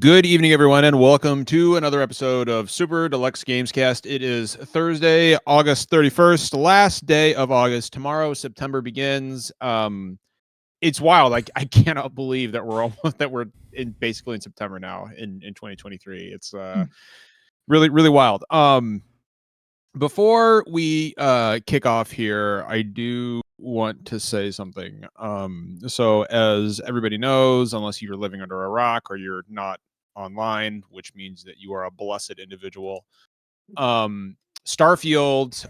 Good evening, everyone, and welcome to another episode of Super Deluxe Gamescast. It is Thursday, August 31st, last day of August. Tomorrow, September begins. It's wild. I cannot believe that we're basically in September now in 2023. It's really wild. Before we kick off here, I do want to say something. So as everybody knows, unless you're living under a rock or you're not online, which means that you are a blessed individual. Starfield's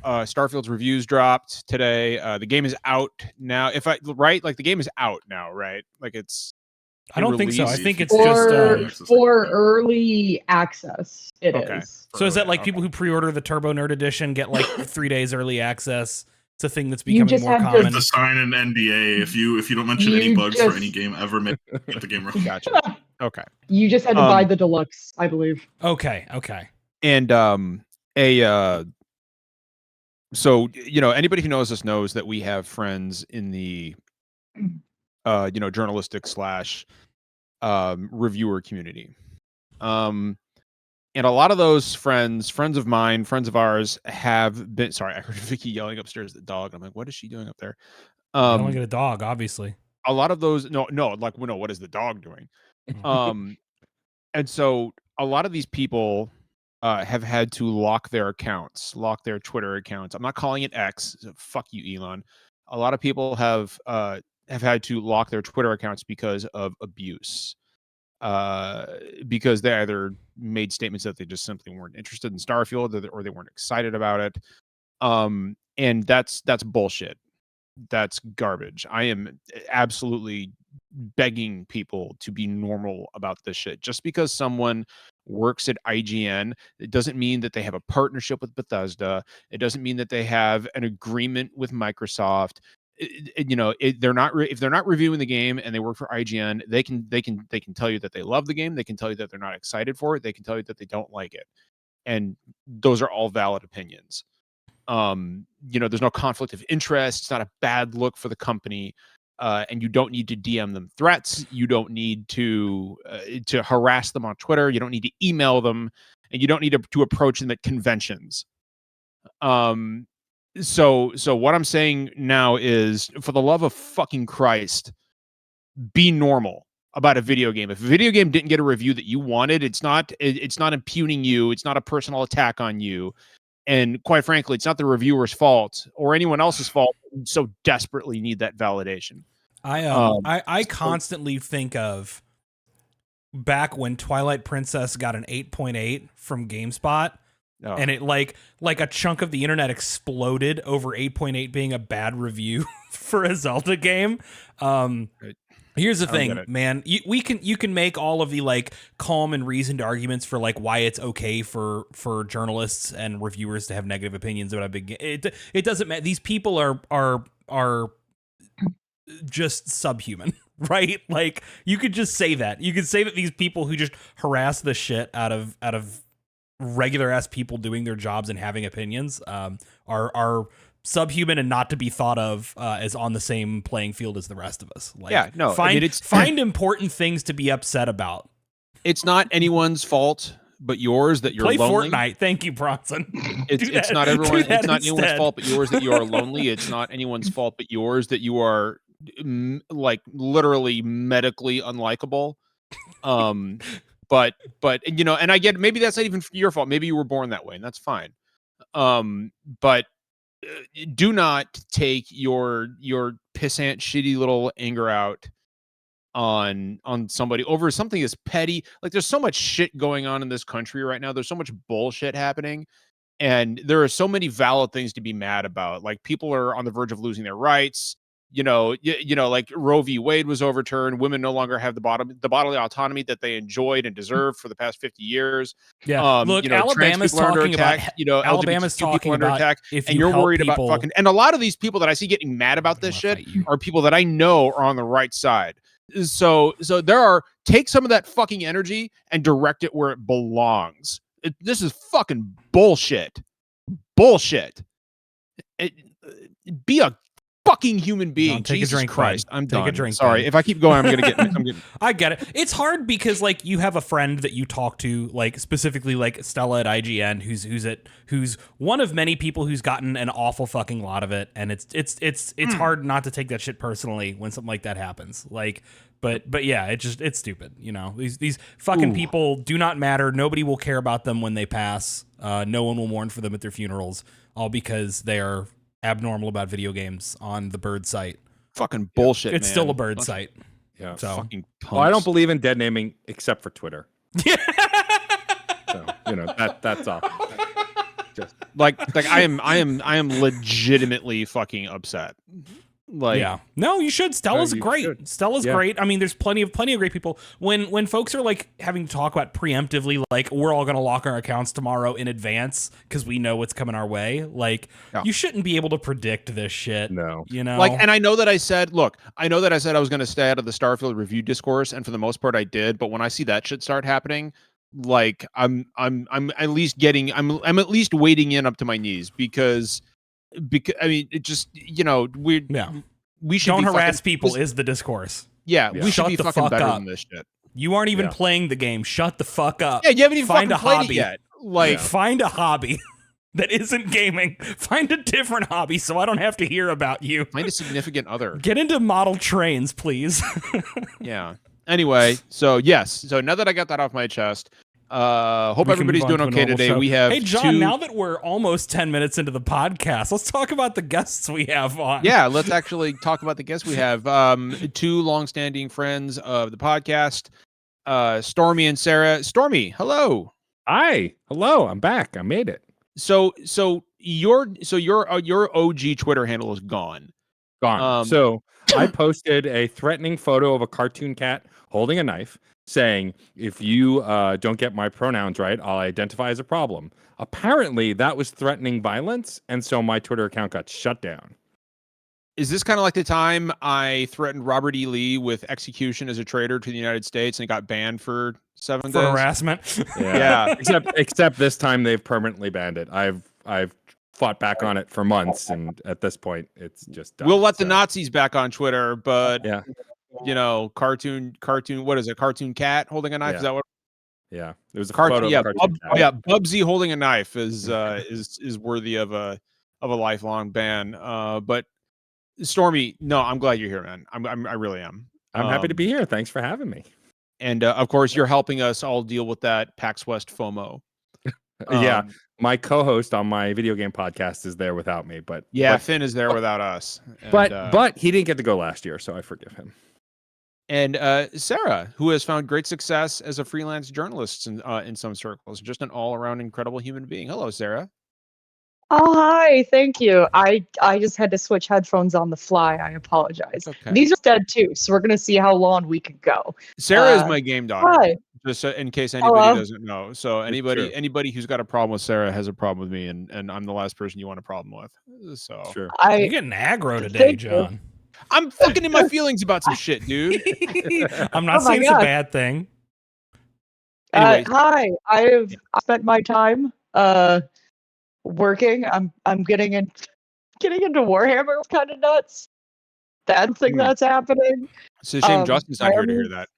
reviews dropped today. The game is out now. The game is out now, right? Like I don't think so. I think it's for early access. It is. So is that like people who pre-order the Turbo Nerd Edition get like 3 days early access? It's a thing that's becoming more common. You have to sign an NDA if you don't mention any bugs for any game ever made the game right. Gotcha. Okay. You just had to buy the deluxe, I believe. Okay. And so anybody who knows us knows that we have friends in the journalistic / reviewer community. And a lot of those friends of mine, friends of ours, have been. Sorry, I heard Vicky yelling upstairs at the dog. I'm like, what is she doing up there? Yelling at a dog, obviously. A lot of those, what is the dog doing? And so a lot of these people have had to lock their Twitter accounts. I'm not calling it X. Fuck you, Elon. A lot of people have had to lock their Twitter accounts because of abuse. Because they either made statements that they just simply weren't interested in Starfield or they weren't excited about it. And that's bullshit. That's garbage. I am absolutely begging people to be normal about this shit. Just because someone works at IGN, it doesn't mean that they have a partnership with Bethesda. It doesn't mean that they have an agreement with Microsoft. If they're not reviewing the game and they work for IGN, they can tell you that they love the game. They can tell you that they're not excited for it. They can tell you that they don't like it, and those are all valid opinions. There's no conflict of interest. It's not a bad look for the company, and you don't need to DM them threats. You don't need to harass them on Twitter. You don't need to email them, and you don't need to approach them at conventions. So what I'm saying now is, for the love of fucking Christ, be normal about a video game. If a video game didn't get a review that you wanted, it's not impugning you. It's not a personal attack on you. And quite frankly, it's not the reviewer's fault or anyone else's fault. You so desperately need that validation. I constantly think of back when Twilight Princess got an 8.8 from GameSpot. Oh. And it like a chunk of the internet exploded over 8.8 being a bad review for a Zelda game. Here's the thing, man. You can make all of the like calm and reasoned arguments for like why it's okay for journalists and reviewers to have negative opinions about a big game. It doesn't matter. These people are just subhuman, right? Like you could just say that. You could say that these people who just harass the shit out of regular ass people doing their jobs and having opinions are subhuman and not to be thought of as on the same playing field as the rest of us. Like, find important things to be upset about. It's not anyone's fault but yours that you're lonely. Play Fortnite. Thank you, Bronson. It's not everyone. It's not anyone's fault but yours that you are lonely. It's not anyone's fault but yours that you are like literally medically unlikable. But and I get, maybe that's not even your fault. Maybe you were born that way, and that's fine. But do not take your pissant, shitty little anger out on somebody over something as petty. Like, there's so much shit going on in this country right now. There's so much bullshit happening, and there are so many valid things to be mad about. Like, people are on the verge of losing their rights. Like Roe v. Wade was overturned. Women no longer have the bodily autonomy that they enjoyed and deserved for the past 50 years. Yeah, look, Alabama's talking about Alabama's talking about attack, and you're worried about fucking. And a lot of these people that I see getting mad about this shit are people that I know are on the right side. So take some of that fucking energy and direct it where it belongs. This is fucking bullshit. Be a fucking human being. No, take Jesus a drink, Christ, bud. I'm Take done. a drink. Sorry, bud. if I keep going, I'm gonna get. I get it. It's hard because like you have a friend that you talk to, like specifically like Stella at IGN, who's one of many people who's gotten an awful fucking lot of it, and it's hard not to take that shit personally when something like that happens. Like, but yeah, it's stupid. You know, these fucking people do not matter. Nobody will care about them when they pass. No one will mourn for them at their funerals, all because they are abnormal about video games on the bird site. Fucking bullshit. It's man. still a bird site. Yeah. So Fucking punks. Well, I don't believe in dead naming except for Twitter. So, that's all. Just like I am legitimately fucking upset. Like, yeah, no, you should. Stella's you great. should. Stella's Yeah. great. I mean, there's plenty of great people. When folks are like having to talk about preemptively, like we're all gonna lock our accounts tomorrow in advance because we know what's coming our way. Like, you shouldn't be able to predict this shit. No, you know. Like, and I know that I said I was gonna stay out of the Starfield review discourse, and for the most part, I did. But when I see that shit start happening, like I'm at least I'm at least wading in up to my knees because I mean it just we should don't be harass fucking, people is the discourse. Yeah, we should Shut be the fucking fuck better up. than this shit. You aren't even playing the game. Shut the fuck up. Yeah, you haven't even find fucking a played hobby it yet. Like, find a hobby that isn't gaming. Find a different hobby so I don't have to hear about you. Find a significant other. Get into model trains, please. Yeah. Anyway, so yes. So now that I got that off my chest, hope We can everybody's move on doing to a okay normal today. show. We have Hey John, now that we're almost 10 minutes into the podcast, let's talk about the guests we have on. Yeah, let's actually talk about the guests we have. Two longstanding friends of the podcast, Stormy and Sarah. Stormy, hello. Hi, hello. I'm back. I made it. So your OG Twitter handle is gone. Gone. So I posted a threatening photo of a cartoon cat holding a knife, saying, "If you don't get my pronouns right, I'll identify as a problem." Apparently, that was threatening violence, and so my Twitter account got shut down. Is this kind of like the time I threatened Robert E. Lee with execution as a traitor to the United States and got banned for 7 days? For harassment. Yeah. Except this time they've permanently banned it. I've fought back on it for months, and at this point, it's just done. We'll let the Nazis back on Twitter, but yeah, cartoon. What is it? Cartoon cat holding a knife? Yeah. Is that what? Yeah, it was a Cartoon. photo Yeah, of a cartoon cat. Bubsy holding a knife is worthy of a lifelong ban. But Stormy, no, I'm glad you're here, man. I really am. I'm happy to be here. Thanks for having me. And of course, you're helping us all deal with that PAX West FOMO. Yeah, my co-host on my video game podcast is there without me, but Finn is there without us. And, but he didn't get to go last year, so I forgive him. And Sarah, who has found great success as a freelance journalist in some circles, just an all-around incredible human being. Hello, Sarah. Oh, hi. Thank you. I just had to switch headphones on the fly. I apologize. Okay. These are dead too, so we're going to see how long we can go. Sarah is my game daughter. Hi. Just in case anybody Hello. doesn't know. So anybody who's got a problem with Sarah has a problem with me, and I'm the last person you want a problem with. So Sure. You're getting aggro today, Thank you. John. I'm fucking in my feelings about some shit, dude. I'm not Oh my saying it's a God. bad thing. Anyways. Hi. I spent my time working. I'm getting into Warhammer. It's kind of nuts. That thing that's happening. It's a shame Um, Justin's not here to hear Ireland-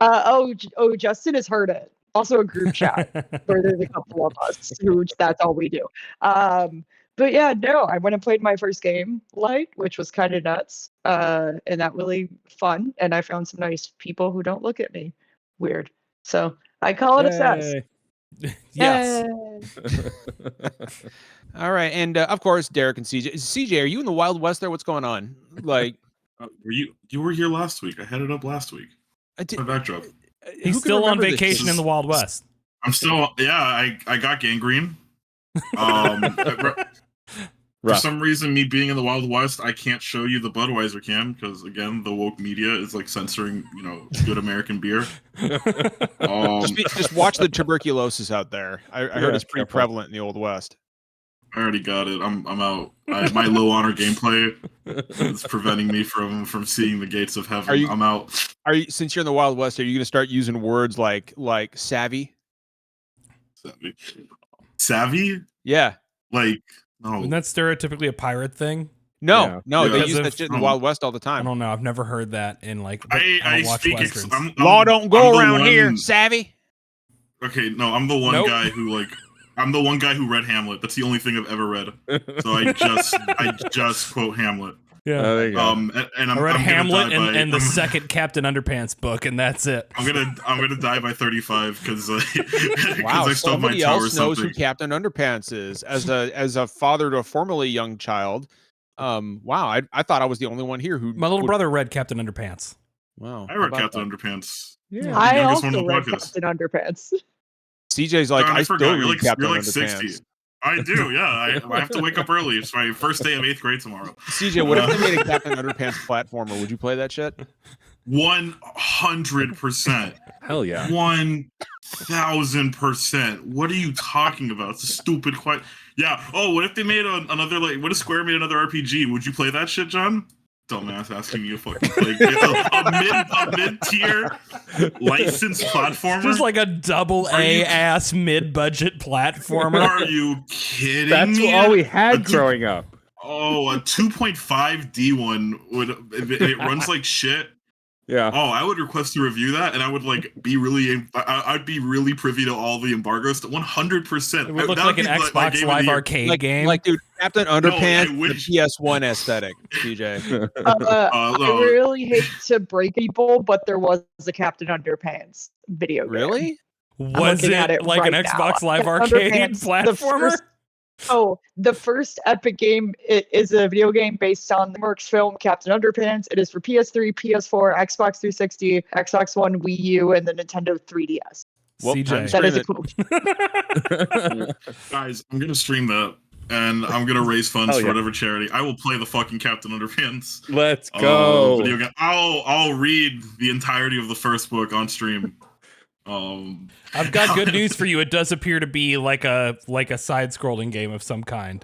that. Justin has heard it. Also a group chat where there's a couple of us who that's all we do. But yeah, no, I went and played my first game, Light, which was kind of nuts. And that really fun. And I found some nice people who don't look at me weird. So I call it a success. Yes. Yay. All right, and of course, Derek and CJ. CJ, are you in the Wild West there? What's going on? Like, You were here last week. I headed up last week. I did, My backdrop. He's who can still on remember this? vacation in the Wild West. I'm still. Yeah, I got gangrene. For Rough. some reason, me being in the Wild West, I can't show you the Budweiser can because again, the woke media is like censoring, good American beer. Just watch the tuberculosis out there. I heard it's pretty careful. prevalent in the Old West. I already got it. I'm out. My low honor gameplay is preventing me from seeing the gates of heaven. I'm out. Since you're in the Wild West, are you going to start using words like savvy? Savvy? Yeah. Like no. Isn't that stereotypically a pirate thing? No, they Because use of- that shit in the Wild West all the I time. don't know. I've never heard that in like. I don't watch speak. Westerns. Law don't go I'm the around here, one- savvy. Okay, no, I'm the one Nope. guy who like. I'm the one guy who read Hamlet. That's the only thing I've ever read. So I just quote Hamlet. Yeah. There you go. And I read I'm Hamlet gonna die by, and the second Captain Underpants book, and that's it. I'm gonna die by 35 because Wow, I stole my somebody tower or else knows something. who Captain Underpants is. As a father to a formerly young child, wow, I thought I was the only one here who. My little brother read Captain Underpants. Wow, I how read about Captain that? Underpants. Yeah. I youngest one also on the read podcast. Captain Underpants. CJ's like, John, I forgot. still You're read like, Captain you're like Underpants. 60. I do, yeah. I have to wake up early. It's my first day of 8th grade tomorrow. CJ, what if they made a Captain Underpants platformer? Would you play that shit? 100%. Hell yeah. 1000%. What are you talking about? It's a stupid question. Yeah. Oh, what if they made another what if Square made another RPG? Would you play that shit, John? Dumbass asking you to fucking play a mid-tier licensed platformer. Just like a double A ass mid budget platformer. Are you kidding That's me? all we had growing up. Oh, a 2.5D one would it runs like shit. Yeah. Oh, I would request to review that, and I would like be really. I'd be really privy to all the embargoes. 100%. It would look like an Xbox Live Arcade game. Like, dude, Captain Underpants, I the wish. PS1 aesthetic, CJ. I really hate to break people, but there was a Captain Underpants video game. Really? Was looking at it it like an right Xbox now. Live Captain Arcade Underpants, platformer? The first Epic game is a video game based on the DreamWorks film Captain Underpants. It is for PS3, PS4, Xbox 360, Xbox One, Wii U, and the Nintendo 3DS. Well, CJ. That is a Stream cool. Guys, I'm gonna stream that, and I'm gonna raise funds Hell for yeah. whatever charity. I will play the fucking Captain Underpants Let's go. video game. I'll read the entirety of the first book on stream. I've got good news for you. It does appear to be like a side-scrolling game of some kind.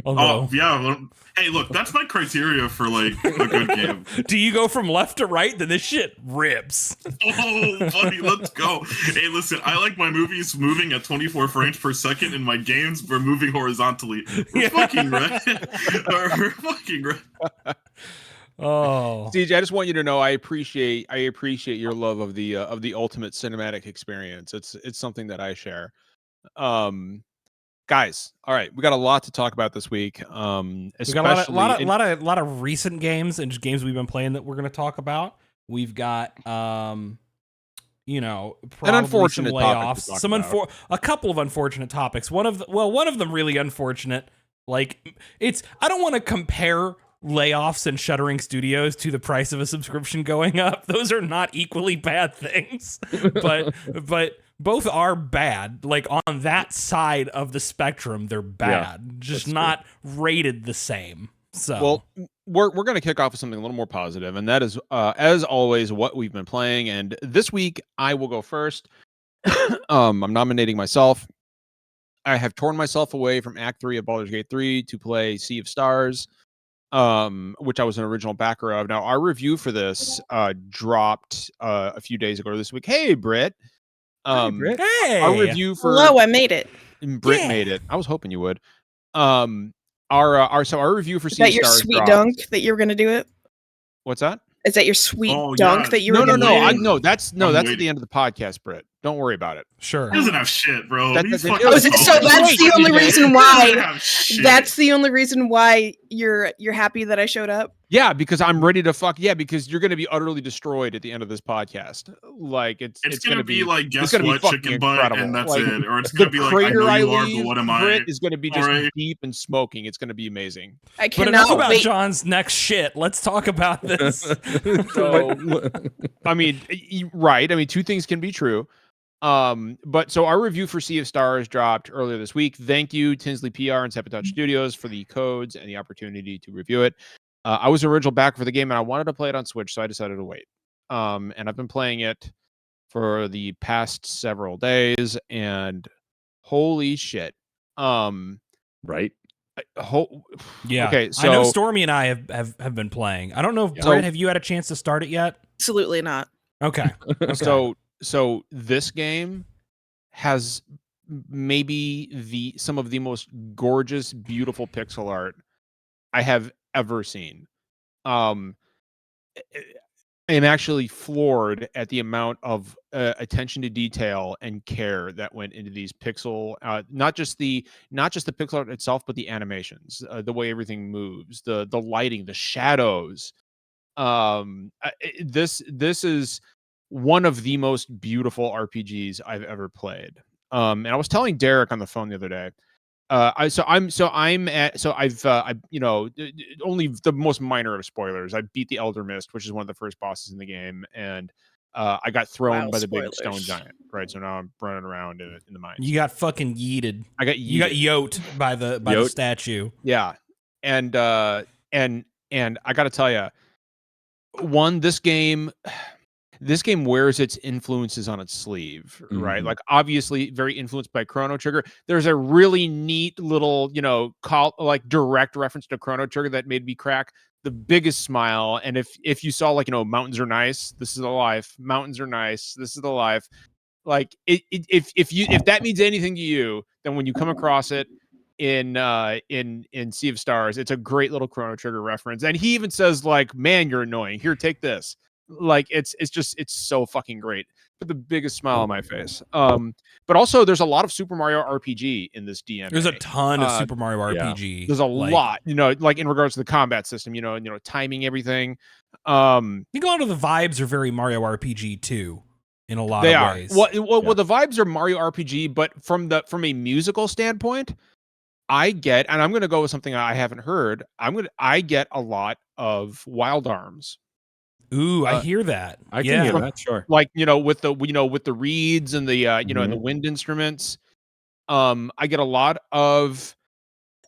Although, Oh yeah. Well, hey, look, that's my criteria for like a good game. do you go from left to right? Then this shit rips. Oh, buddy, let's go. Hey, listen, I like my movies moving at 24 frames per second, and my games we're moving horizontally. We're fucking right. We're fucking right. Oh, CJ, I just want you to know I appreciate your love of the ultimate cinematic experience. It's something that I share. Guys, all right, we got a lot to talk about this week. we got Especially a lot of recent games and just games we've been playing that we're going to talk about. We've got probably unfortunate some topic to layoffs, talk a couple of unfortunate topics. One of them really unfortunate. Like I don't want to compare layoffs and shuttering studios to the price of a subscription going up. Those are not equally bad things, but both are bad. Like on that side of the spectrum, they're bad, just not rated the same. So, well, we're going to kick off with something a little more positive, and that is, as always, what we've been playing. And this week, I will go first. I'm nominating myself. I have torn myself away from Act 3 of Baldur's Gate 3 to play Sea of Stars, which I was an original backer of. Now, our review for this dropped a few days ago this week. Hey, Britt. Hey, Britt. hey, Our review for Hello, I made it. Britt made it. I was hoping you would. Our review for Is Sea that of your Stars sweet dropped. dunk that you were going to do it? What's that? Is that your sweet Oh, dunk yeah. that you were No, going to waiting. do? that's I'm at waiting. the end of the podcast, Britt. Don't worry about it. sure. He doesn't have shit, bro. That- He's that- fucking Oh, So that's the only reason He why. doesn't have shit. That's the only reason why you're happy that I showed up. Yeah, because I'm ready to fuck. Yeah, because you're going to be utterly destroyed at the end of this podcast. Like it's gonna be like, guess gonna be what, fucking chicken butt, incredible. and that's Like, it. Or it's the gonna be like, I crater know I you are, leave, but what am Britt, I? is going to be just Alright. deep and smoking. It's going to be amazing. I But enough cannot about wait. John's next shit. Let's talk about this. So, I mean, right. I mean, two things can be true. But so our review for Sea of Stars dropped earlier this week. Thank you, Tinsley PR and Sepatouch Studios, for the codes and the opportunity to review it. I was an original backer for the game, and I wanted to play it on Switch, so I decided to wait. And I've been playing it for the past several days, and holy shit. Right. Yeah. Okay, I know so- Stormy and I have been playing. I don't know if Yeah. Brett, have you had a chance to start it yet? Absolutely not. Okay. So this game has maybe some of the most gorgeous, beautiful pixel art I have ever seen. I am actually floored at the amount of attention to detail and care that went into these pixel, not just the pixel art itself, but the animations, the way everything moves, the lighting, the shadows. This is one of the most beautiful RPGs I've ever played. And I was telling Derek on the phone the other day. I've only the most minor of spoilers. I beat the Elder Mist, which is one of the first bosses in the game, and I got thrown Wow, by the big spoilers. stone giant. Right, so now I'm running around in the mines. You got fucking yeeted. I got yeeted. You got yoked by the statue. Yeah, and I got to tell you, this game wears its influences on its sleeve, right? Mhm. Like, obviously very influenced by Chrono Trigger. There's a really neat little, direct reference to Chrono Trigger that made me crack the biggest smile. And if you saw, mountains are nice, this is the life. Mountains are nice, this is the life. Like, if that means anything to you, then when you come across it in Sea of Stars, it's a great little Chrono Trigger reference. And he even says, like, man, you're annoying. Here, take this. Like, it's so fucking great. Put the biggest smile on my face. But also there's a lot of Super Mario RPG in this DMA. There's a ton of Super Mario RPG. There's a lot, like in regards to the combat system, timing everything. You go on to the vibes are very Mario RPG too, in a lot of ways. Well, the vibes are Mario RPG, but from a musical standpoint, I get, and I'm going to go with something I haven't heard. I get a lot of Wild Arms. Ooh, I hear that. I can hear that, sure. Like, with the reeds and the and the wind instruments. I get a lot of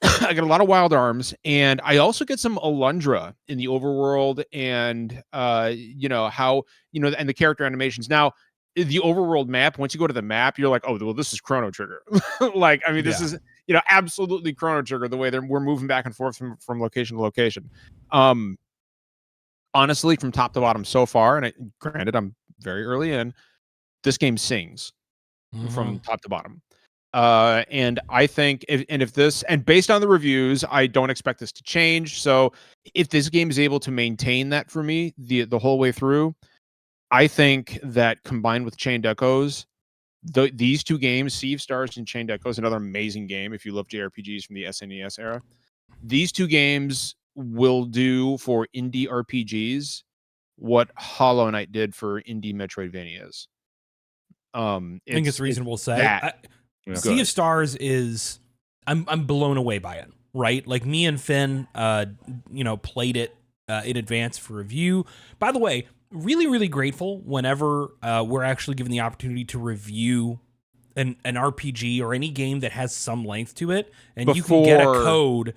Wild Arms, and I also get some Alundra in the overworld, and how and the character animations. Now, the overworld map, once you go to the map, you're like, oh, well, this is Chrono Trigger. Like, I mean, this is absolutely Chrono Trigger, the way we're moving back and forth from location to location. Honestly, from top to bottom so far, and granted, I'm very early in, this game sings from top to bottom. And I think based on the reviews, I don't expect this to change. So if this game is able to maintain that for me the whole way through, I think that combined with Chained Echoes, these two games, Sea of Stars and Chained Echoes, another amazing game if you love JRPGs from the SNES era. These two games will do for indie RPGs what Hollow Knight did for indie Metroidvanias. I think it's reasonable to say. Sea of Stars is, I'm blown away by it, right? Like, me and Finn, played it in advance for review. By the way, really, really grateful whenever we're actually given the opportunity to review an RPG or any game that has some length to it, and you can get a code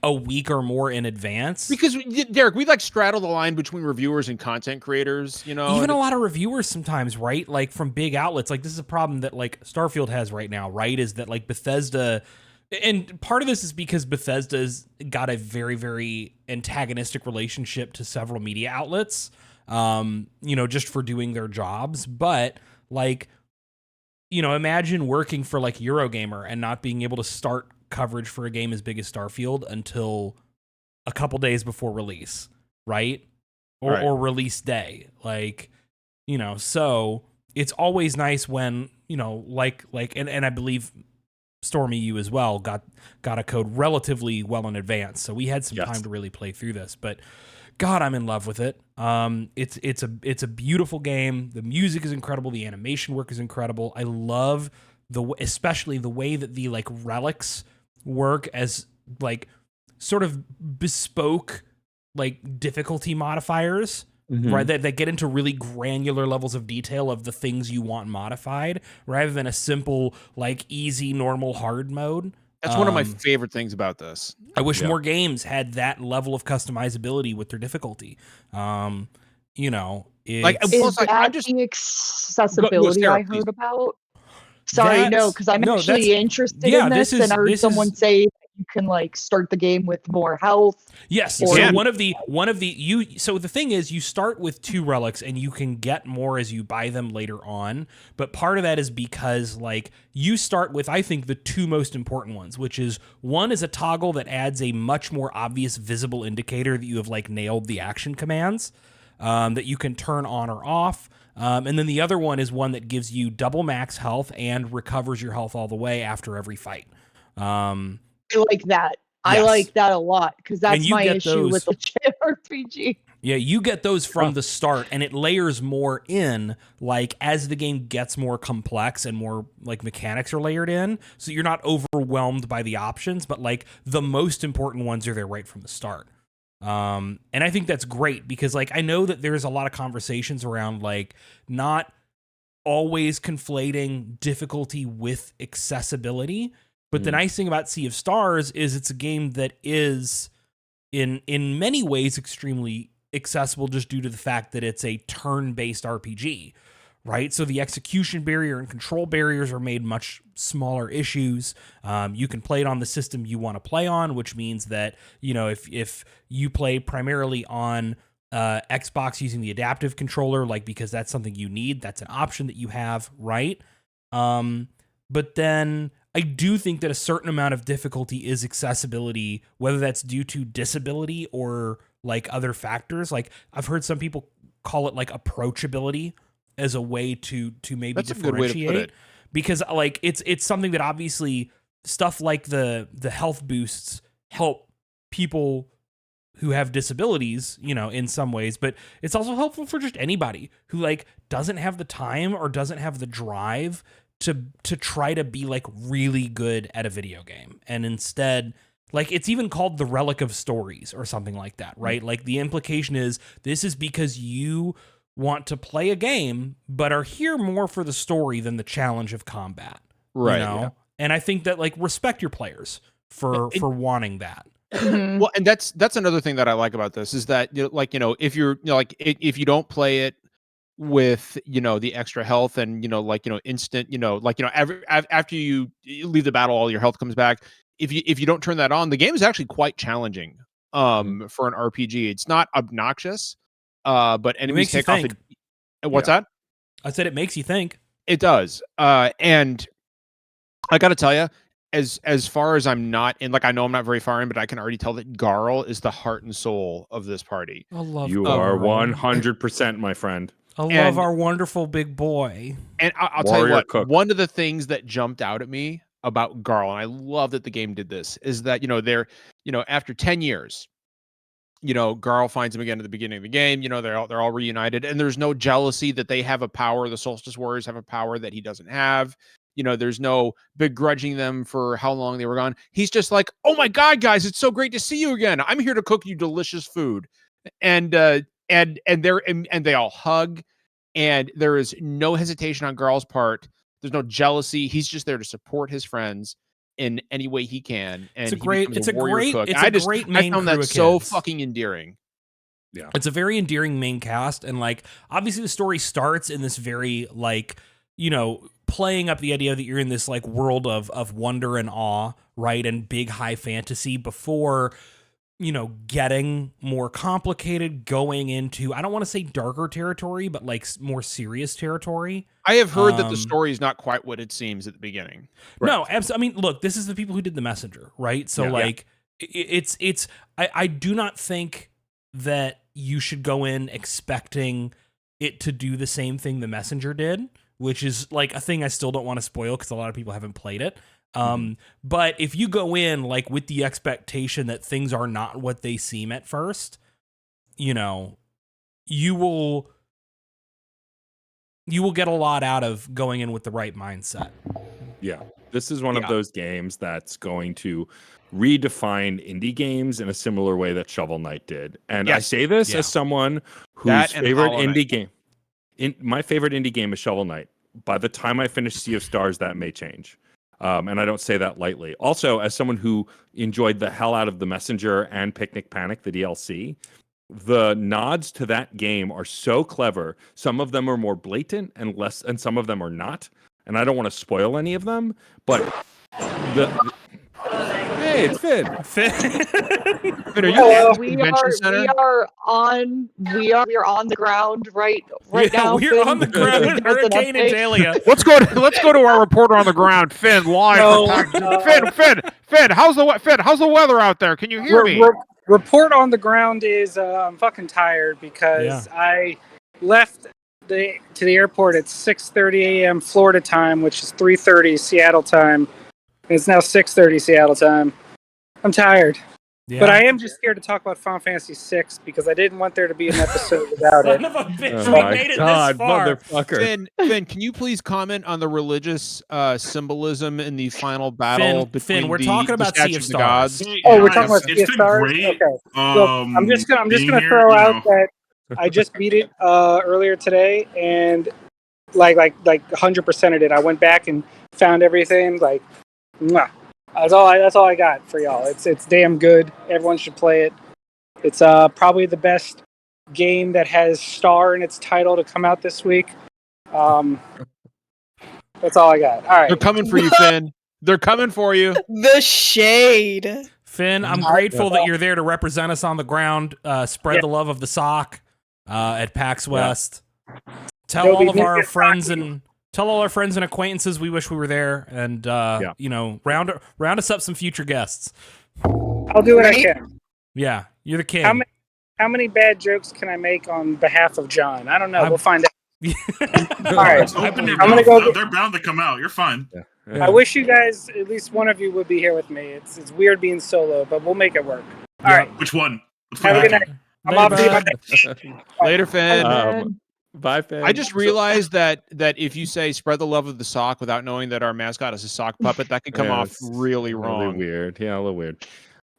a week or more in advance. Because, Derek, we straddle the line between reviewers and content creators, Even a lot of reviewers sometimes, right? Like, from big outlets. Like, this is a problem that Starfield has right now, right? Is that Bethesda, and part of this is because Bethesda's got a very, very antagonistic relationship to several media outlets, just for doing their jobs. But imagine working for Eurogamer and not being able to start coverage for a game as big as Starfield until a couple days before release, right? Or release day. So it's always nice when, and I believe Stormy, you as well, got a code relatively well in advance. So we had some time to really play through this, but God, I'm in love with it. It's a beautiful game. The music is incredible. The animation work is incredible. I love especially the way that the relics work as sort of bespoke difficulty modifiers, right? That get into really granular levels of detail of the things you want modified, rather than a simple easy, normal, hard mode. That's one of my favorite things about this. I wish more games had that level of customizability with their difficulty. Is that the accessibility I heard about? Sorry, no, because I'm actually interested in this, and I heard someone say you can like start the game with more health. Yes. Or- So one of the so the thing is, you start with 2 relics and you can get more as you buy them later on. But part of that is because like you start with, I think, the 2 most important ones, which is one is a toggle that adds a much more obvious visible indicator that you have like nailed the action commands that you can turn on or off. And then the other one is one that gives you double max health and recovers your health all the way after every fight. I like that. I Yes. like that a lot because And that's you my get issue those- with the JRPG. Yeah, you get those from the start, and it layers more in, like, as the game gets more complex and more, like, mechanics are layered in, so you're not overwhelmed by the options, but, like, the most important ones are there right from the start. And I think that's great, because, like, I know that there's a lot of conversations around, like, not always conflating difficulty with accessibility, but the nice thing about Sea of Stars is it's a game that is, in many ways, extremely accessible just due to the fact that it's a turn-based RPG, right? So the execution barrier and control barriers are made much smaller issues. You can play it on the system you want to play on, which means that, you know, if you play primarily on Xbox using the adaptive controller, like, because that's something you need, that's an option that you have, right? But then I do think that a certain amount of difficulty is accessibility, whether that's due to disability or like other factors. Like, I've heard some people call it like approachability as a way to maybe That's a differentiate, good way to put it. because like it's something that obviously stuff like the health boosts help people who have disabilities, you know, in some ways, but it's also helpful for just anybody who like doesn't have the time or doesn't have the drive to try to be like really good at a video game. And instead, like, it's even called the Relic of Stories or something like that, right? Like, the implication is this is because you want to play a game, but are here more for the story than the challenge of combat. Right. You know? Yeah. And I think that, like, respect your players for wanting that. Mhm. Well, and that's another thing that I like about this is that, you know, like, you know, if you're, you know, like, if you don't play it with, you know, the extra health and, you know, like, you know, instant, you know, like, you know, after you leave the battle, all your health comes back. If you don't turn that on, the game is actually quite challenging for an RPG. It's not obnoxious, but enemies makes you take off. think. What's that? I said it makes you think. It does. And I got to tell you, as far as I'm not in, like, I know I'm not very far in, but I can already tell that Garl is the heart and soul of this party. I love You Garl. are 100%, my friend. I love and- our wonderful big boy. And I'll tell you Warrior what, cook. one of the things that jumped out at me about Garl, and I love that the game did this, is that, you know, they're, you know, after 10 years, you know, Garl finds him again at the beginning of the game. You know, they're all reunited, and there's no jealousy that they have a power. The Solstice Warriors have a power that he doesn't have. You know, there's no begrudging them for how long they were gone. He's just like, oh my God, guys, it's so great to see you again. I'm here to cook you delicious food. And they all hug, and there is no hesitation on Garl's part. There's no jealousy. He's just there to support his friends in any way he can. And It's a great main I found crew that of so kids. fucking endearing. Yeah. It's a very endearing main cast, and like obviously the story starts in this very like, you know, playing up the idea that you're in this like world of wonder and awe, right, and big high fantasy before, you know, getting more complicated, going into, I don't want to say darker territory, but like more serious territory. I have heard that the Um, story is not quite what it seems at the beginning. No, I mean, look, this is the people who did The Messenger, right? So Yeah. like, I do not think that you should go in expecting it to do the same thing The Messenger did, which is like a thing I still don't want to spoil because a lot of people haven't played it. But if you go in like with the expectation that things are not what they seem at first, you know, you will get a lot out of going in with the right mindset. Yeah. This is one Yeah. of those games that's going to redefine indie games in a similar way that Shovel Knight did. And I Yes. say this Yeah. as someone whose That and favorite Hollow Knight. indie game, my favorite indie game is Shovel Knight. By the time I finish Sea of Stars, that may change. And I don't say that lightly. Also, as someone who enjoyed the hell out of The Messenger and Picnic Panic, the DLC, the nods to that game are so clever. Some of them are more blatant and some of them are not. And I don't want to spoil any of them, but Hey, it's Finn. Finn. Finn, are you at the we convention center? we are on the ground right Yeah, now. we're Finn. on the ground in Give us an Hurricane update. Idalia. Let's go to our reporter on the ground, Finn, live. No, Finn, how's the weather out there? Can you hear me? Report on the ground is I'm fucking tired because I left to the airport at 6:30 a.m. Florida time, which is 3:30 Seattle time. It's now 6:30 Seattle time. I'm tired. Yeah. But I am just scared to talk about Final Fantasy VI because I didn't want there to be an episode without it. Son of a bitch, Oh we my made it God, this far. motherfucker. Finn, can you please comment on the religious symbolism in the final battle between Finn, we're the, talking the about statue Sea of of the Stars. gods? Oh, we're talking about It's been CSRs? great. Okay. Look, I'm just gonna being here, throw you out know. that I just beat it earlier today, and like 100%ed it. I went back and found everything. Like, mwah. That's all I got for y'all. It's damn good. Everyone should play it. It's probably the best game that has Star in its title to come out this week. That's all I got. All right. They're coming for you, Finn. They're coming for you. The shade. Finn, I'm grateful that you're there to represent us on the ground. Spread the love of the sock at PAX West. Tell There'll all be of our Ninja friends Sock. and tell all our friends and acquaintances we wish we were there, and you know, round us up some future guests. I'll do what I can. Yeah, you're the king. How many bad jokes can I make on behalf of John? I don't know. We'll find out. All right. It's open your I'm gonna mouth. go get- They're bound to come out. You're fine. I wish you guys, at least one of you, would be here with me. It's weird being solo, but we'll make it work. All right. Which one? Let's Have a find good out. night. I'm off to Later, my bud. next. Later, Finn. Bye, Finn. I just realized that if you say spread the love of the sock without knowing that our mascot is a sock puppet, that can come off it's really a wrong. little weird. Yeah, a little weird.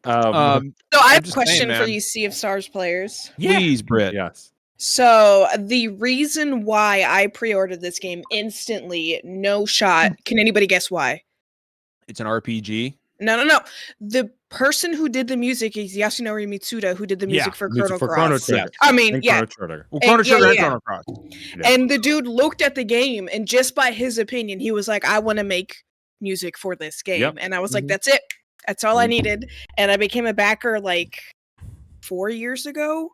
So I I'm have a just question saying, for man. you, Sea of Stars players. Please, Britt. Yes. So the reason why I pre-ordered this game instantly, no shot. Can anybody guess why? It's an RPG. No. The person who did the music is Yasunori Mitsuda, who did the music for Chrono Cross. Trigger. I mean, And yeah. Chrono Trigger. Well, Chrono And- yeah, Trigger and yeah. Chrono Cross. Yeah. And the dude looked at the game, and just by his opinion, he was like, I want to make music for this game. Yep. And I was like, Mhm. that's it. That's all I Mhm. needed. And I became a backer like 4 years ago.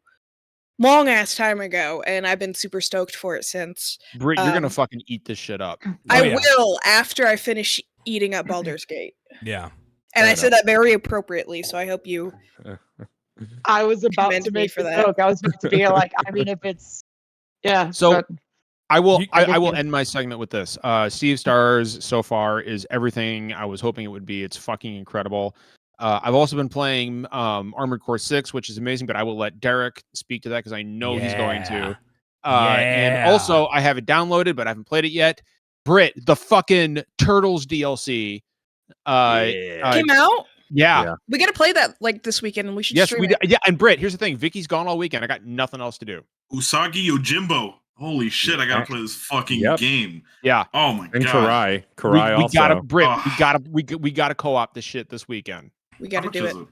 Long ass time ago. And I've been super stoked for it since. Britt, you're gonna Um, fucking eat this shit up. I yeah. will after I finish eating up Baldur's Gate. Yeah. And Fair I said that very appropriately, so I hope you. I was about Commend to me make for the that. joke. I was about to be like, I mean, if it's So but I will You- I will end my segment with this. Sea of Stars so far is everything I was hoping it would be. It's fucking incredible. I've also been playing Armored Core 6, which is amazing, but I will let Derek speak to that because I know he's going to. And Yeah. also I have it downloaded, but I haven't played it yet. Britt, the fucking Turtles DLC. Came out? Yeah. We gotta play that like this weekend, and we should Yes, stream we it. do. Yeah, and Britt, here's the thing. Vicky's gone all weekend. I got nothing else to do. Usagi Yojimbo. Holy shit! I gotta play this fucking Yep. game. Yeah. Oh my And god. Karai we also. gotta Britt, Oh. we gotta co-op this shit this weekend. We How gotta much do is it. it?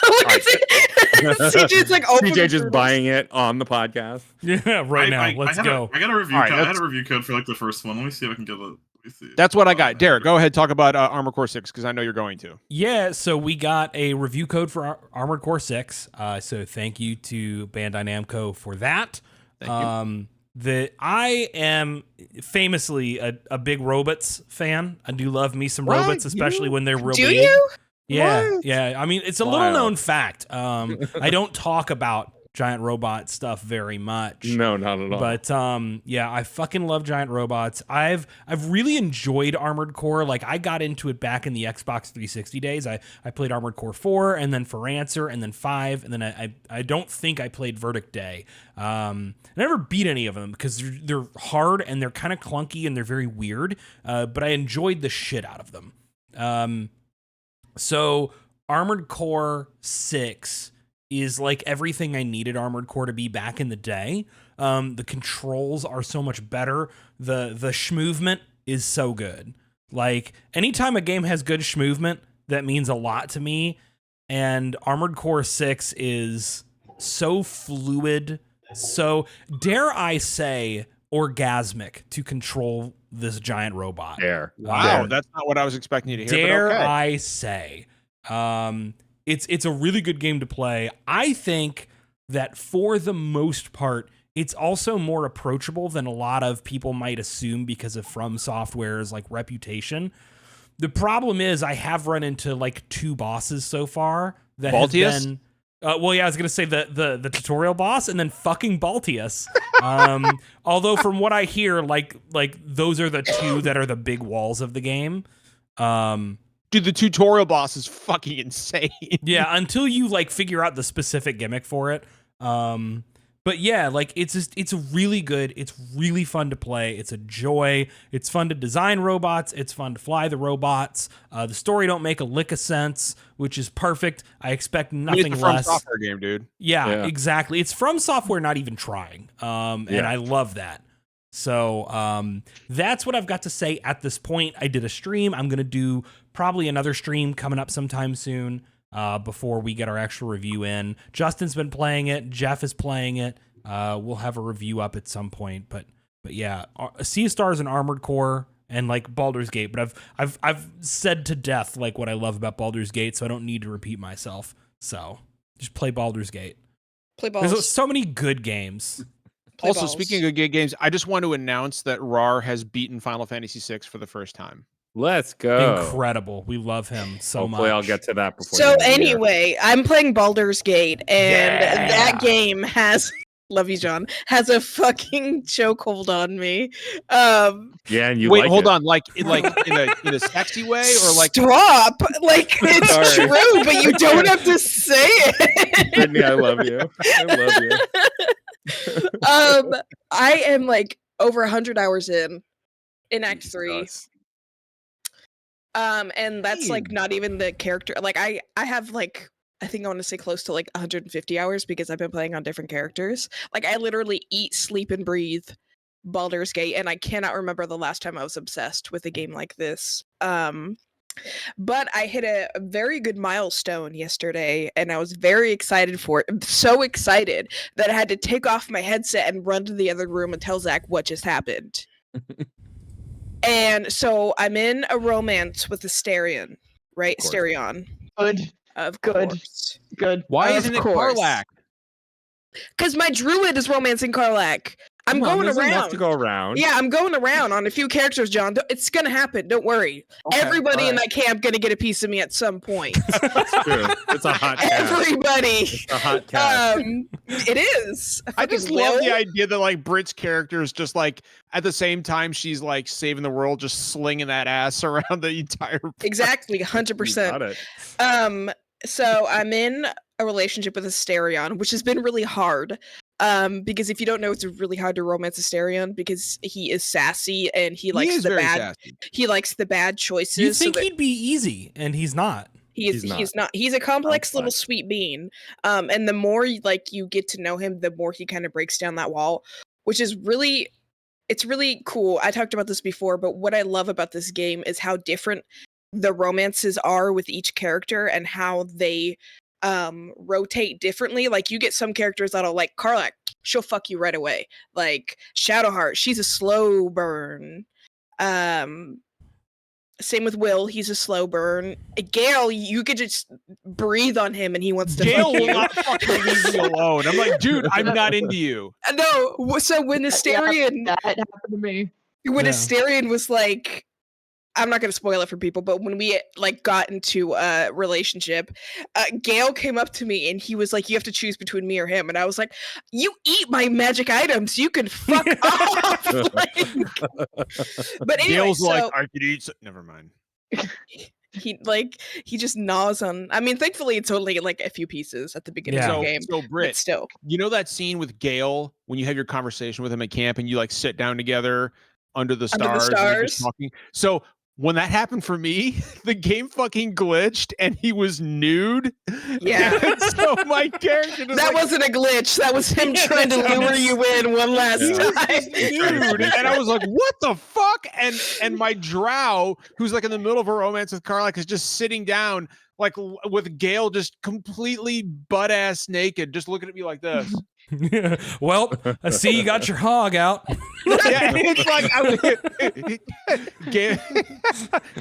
Look at CJ's like open CJ just for- buying it on the podcast. Yeah, right now. Let's go. I got a review All right, code. I had that's- a review code for like the first one. Let me see if I can get it. Let me see. That's what I got. Derek, go ahead, talk about Armored Core 6 because I know you're going to. Yeah, so we got a review code for Armored Core 6. So thank you to Bandai Namco for that. Thank you. I am famously a big robots fan. I do love me some What? robots, especially when they're real Do big. you? Yeah, What? yeah. I mean, it's a little Wild. known fact. I don't talk about giant robot stuff very much. No, not at all. But yeah, I fucking love giant robots. I've really enjoyed Armored Core. Like I got into it back in the Xbox 360 days. I played Armored Core 4 and then For Answer and then 5 and then I don't think I played Verdict Day. I never beat any of them because they're hard and they're kind of clunky and they're very weird. But I enjoyed the shit out of them. So Armored Core 6 is like everything I needed Armored Core to be back in the day. The controls are so much better. The schmovement is so good. Like anytime a game has good schmovement, that means a lot to me. And Armored Core 6 is so fluid, so dare I say orgasmic to control this giant robot. There. Wow, There. that's not what I was expecting you to hear. Dare but okay. I say. It's a really good game to play. I think that for the most part, it's also more approachable than a lot of people might assume because of From Software's like reputation. The problem is I have run into like 2 bosses so far that have been well, yeah, I was gonna say the tutorial boss and then fucking Baltius. Although from what I hear, like those are the 2 that are the big walls of the game. Dude, the tutorial boss is fucking insane. Yeah, until you like figure out the specific gimmick for it. But yeah, like it's really good. It's really fun to play. It's a joy. It's fun to design robots. It's fun to fly the robots. The story don't make a lick of sense, which is perfect. I expect nothing it's a less. From Software game, dude. Yeah, exactly. It's From Software not even trying. And I love that. So that's what I've got to say at this point. I did a stream. I'm going to do probably another stream coming up sometime soon. Before we get our actual review in. Justin's been playing it. Jeff is playing it. We'll have a review up at some point. But yeah, Sea of Stars and Armored Core and like Baldur's Gate. But I've said to death like what I love about Baldur's Gate, so I don't need to repeat myself. So just play Baldur's Gate. Play balls. There's so many good games. Also, speaking of good games, I just want to announce that RAR has beaten Final Fantasy VI for the first time. Let's go. Incredible. We love him so much. Hopefully I'll get to that before. So anyway, I'm playing Baldur's Gate, and that game has love you, John, has a fucking chokehold on me. Yeah, and you wait, like hold it. on, like in a sexy way, or like stop? Like it's Sorry. true, but you don't have to say it. Brittany, I love you. I love you. I am like over 100 hours in Act 3. And that's like not even the character. Like I have like, I think I want to say close to like 150 hours because I've been playing on different characters. Like I literally eat, sleep, and breathe Baldur's Gate, and I cannot remember the last time I was obsessed with a game like this. But I hit a very good milestone yesterday, and I was very excited for it. So excited that I had to take off my headset and run to the other room and tell Zach what just happened. And so I'm in a romance with Asterion, right? Asterion. Good. Of Good. course. Good. why Of isn't it course. Karlach? Because my druid is romancing Karlach. I'm Come on, going there's enough around. to go around. Yeah, I'm going around on a few characters, John. It's gonna happen. Don't worry. Okay, Everybody in alright. that camp gonna get a piece of me at some point. That's true. It's a hot cat. Everybody. It's a hot cat. It is. I just love the idea that like Brit's character is just like at the same time she's like saving the world, just slinging that ass around the entire. Exactly, 100%. You got it. So I'm in a relationship with Asterion, which has been really hard. Because if you don't know, it's really hard to romance Asterion because he is sassy and he likes the bad. Sassy. He likes the bad choices. You think he'd be easy, and he's not. He's not. He's a complex little sweet bean. And the more you get to know him, the more he kind of breaks down that wall, which is really, it's really cool. I talked about this before, but what I love about this game is how different the romances are with each character and how they rotate differently. Like you get some characters that'll like Karlach, she'll fuck you right away. Like Shadowheart, she's a slow burn. Same with Will, he's a slow burn. Gale, you could just breathe on him and he wants to Gale fuck will you. not fucking leave me alone. I'm like, dude, I'm not into you. No, so when Asterion, that happened to me. when Yeah. Asterion was like, I'm not going to spoil it for people, but when we like got into a relationship, Gale came up to me and he was like, "You have to choose between me or him," and I was like, "You eat my magic items, you can fuck off." But anyway, Gale's so like, I could eat. Never mind. he just gnaws on. I mean, thankfully, it's only like a few pieces at the beginning of So, the game. so But Brit, still, you know that scene with Gale when you have your conversation with him at camp and you like sit down together under the Under the stars, and you're just stars? talking. So when that happened for me, the game fucking glitched and he was nude. Yeah. And so my character just that like, wasn't a glitch. That was him Yeah, trying to that lure was- you in one last he was time. just nude, and I was like, "What the fuck?" And my drow, who's like in the middle of a romance with Karlach, is just sitting down, like with Gale just completely butt ass naked, just looking at me like this. Well, I see you got your hog out. Yeah, it's like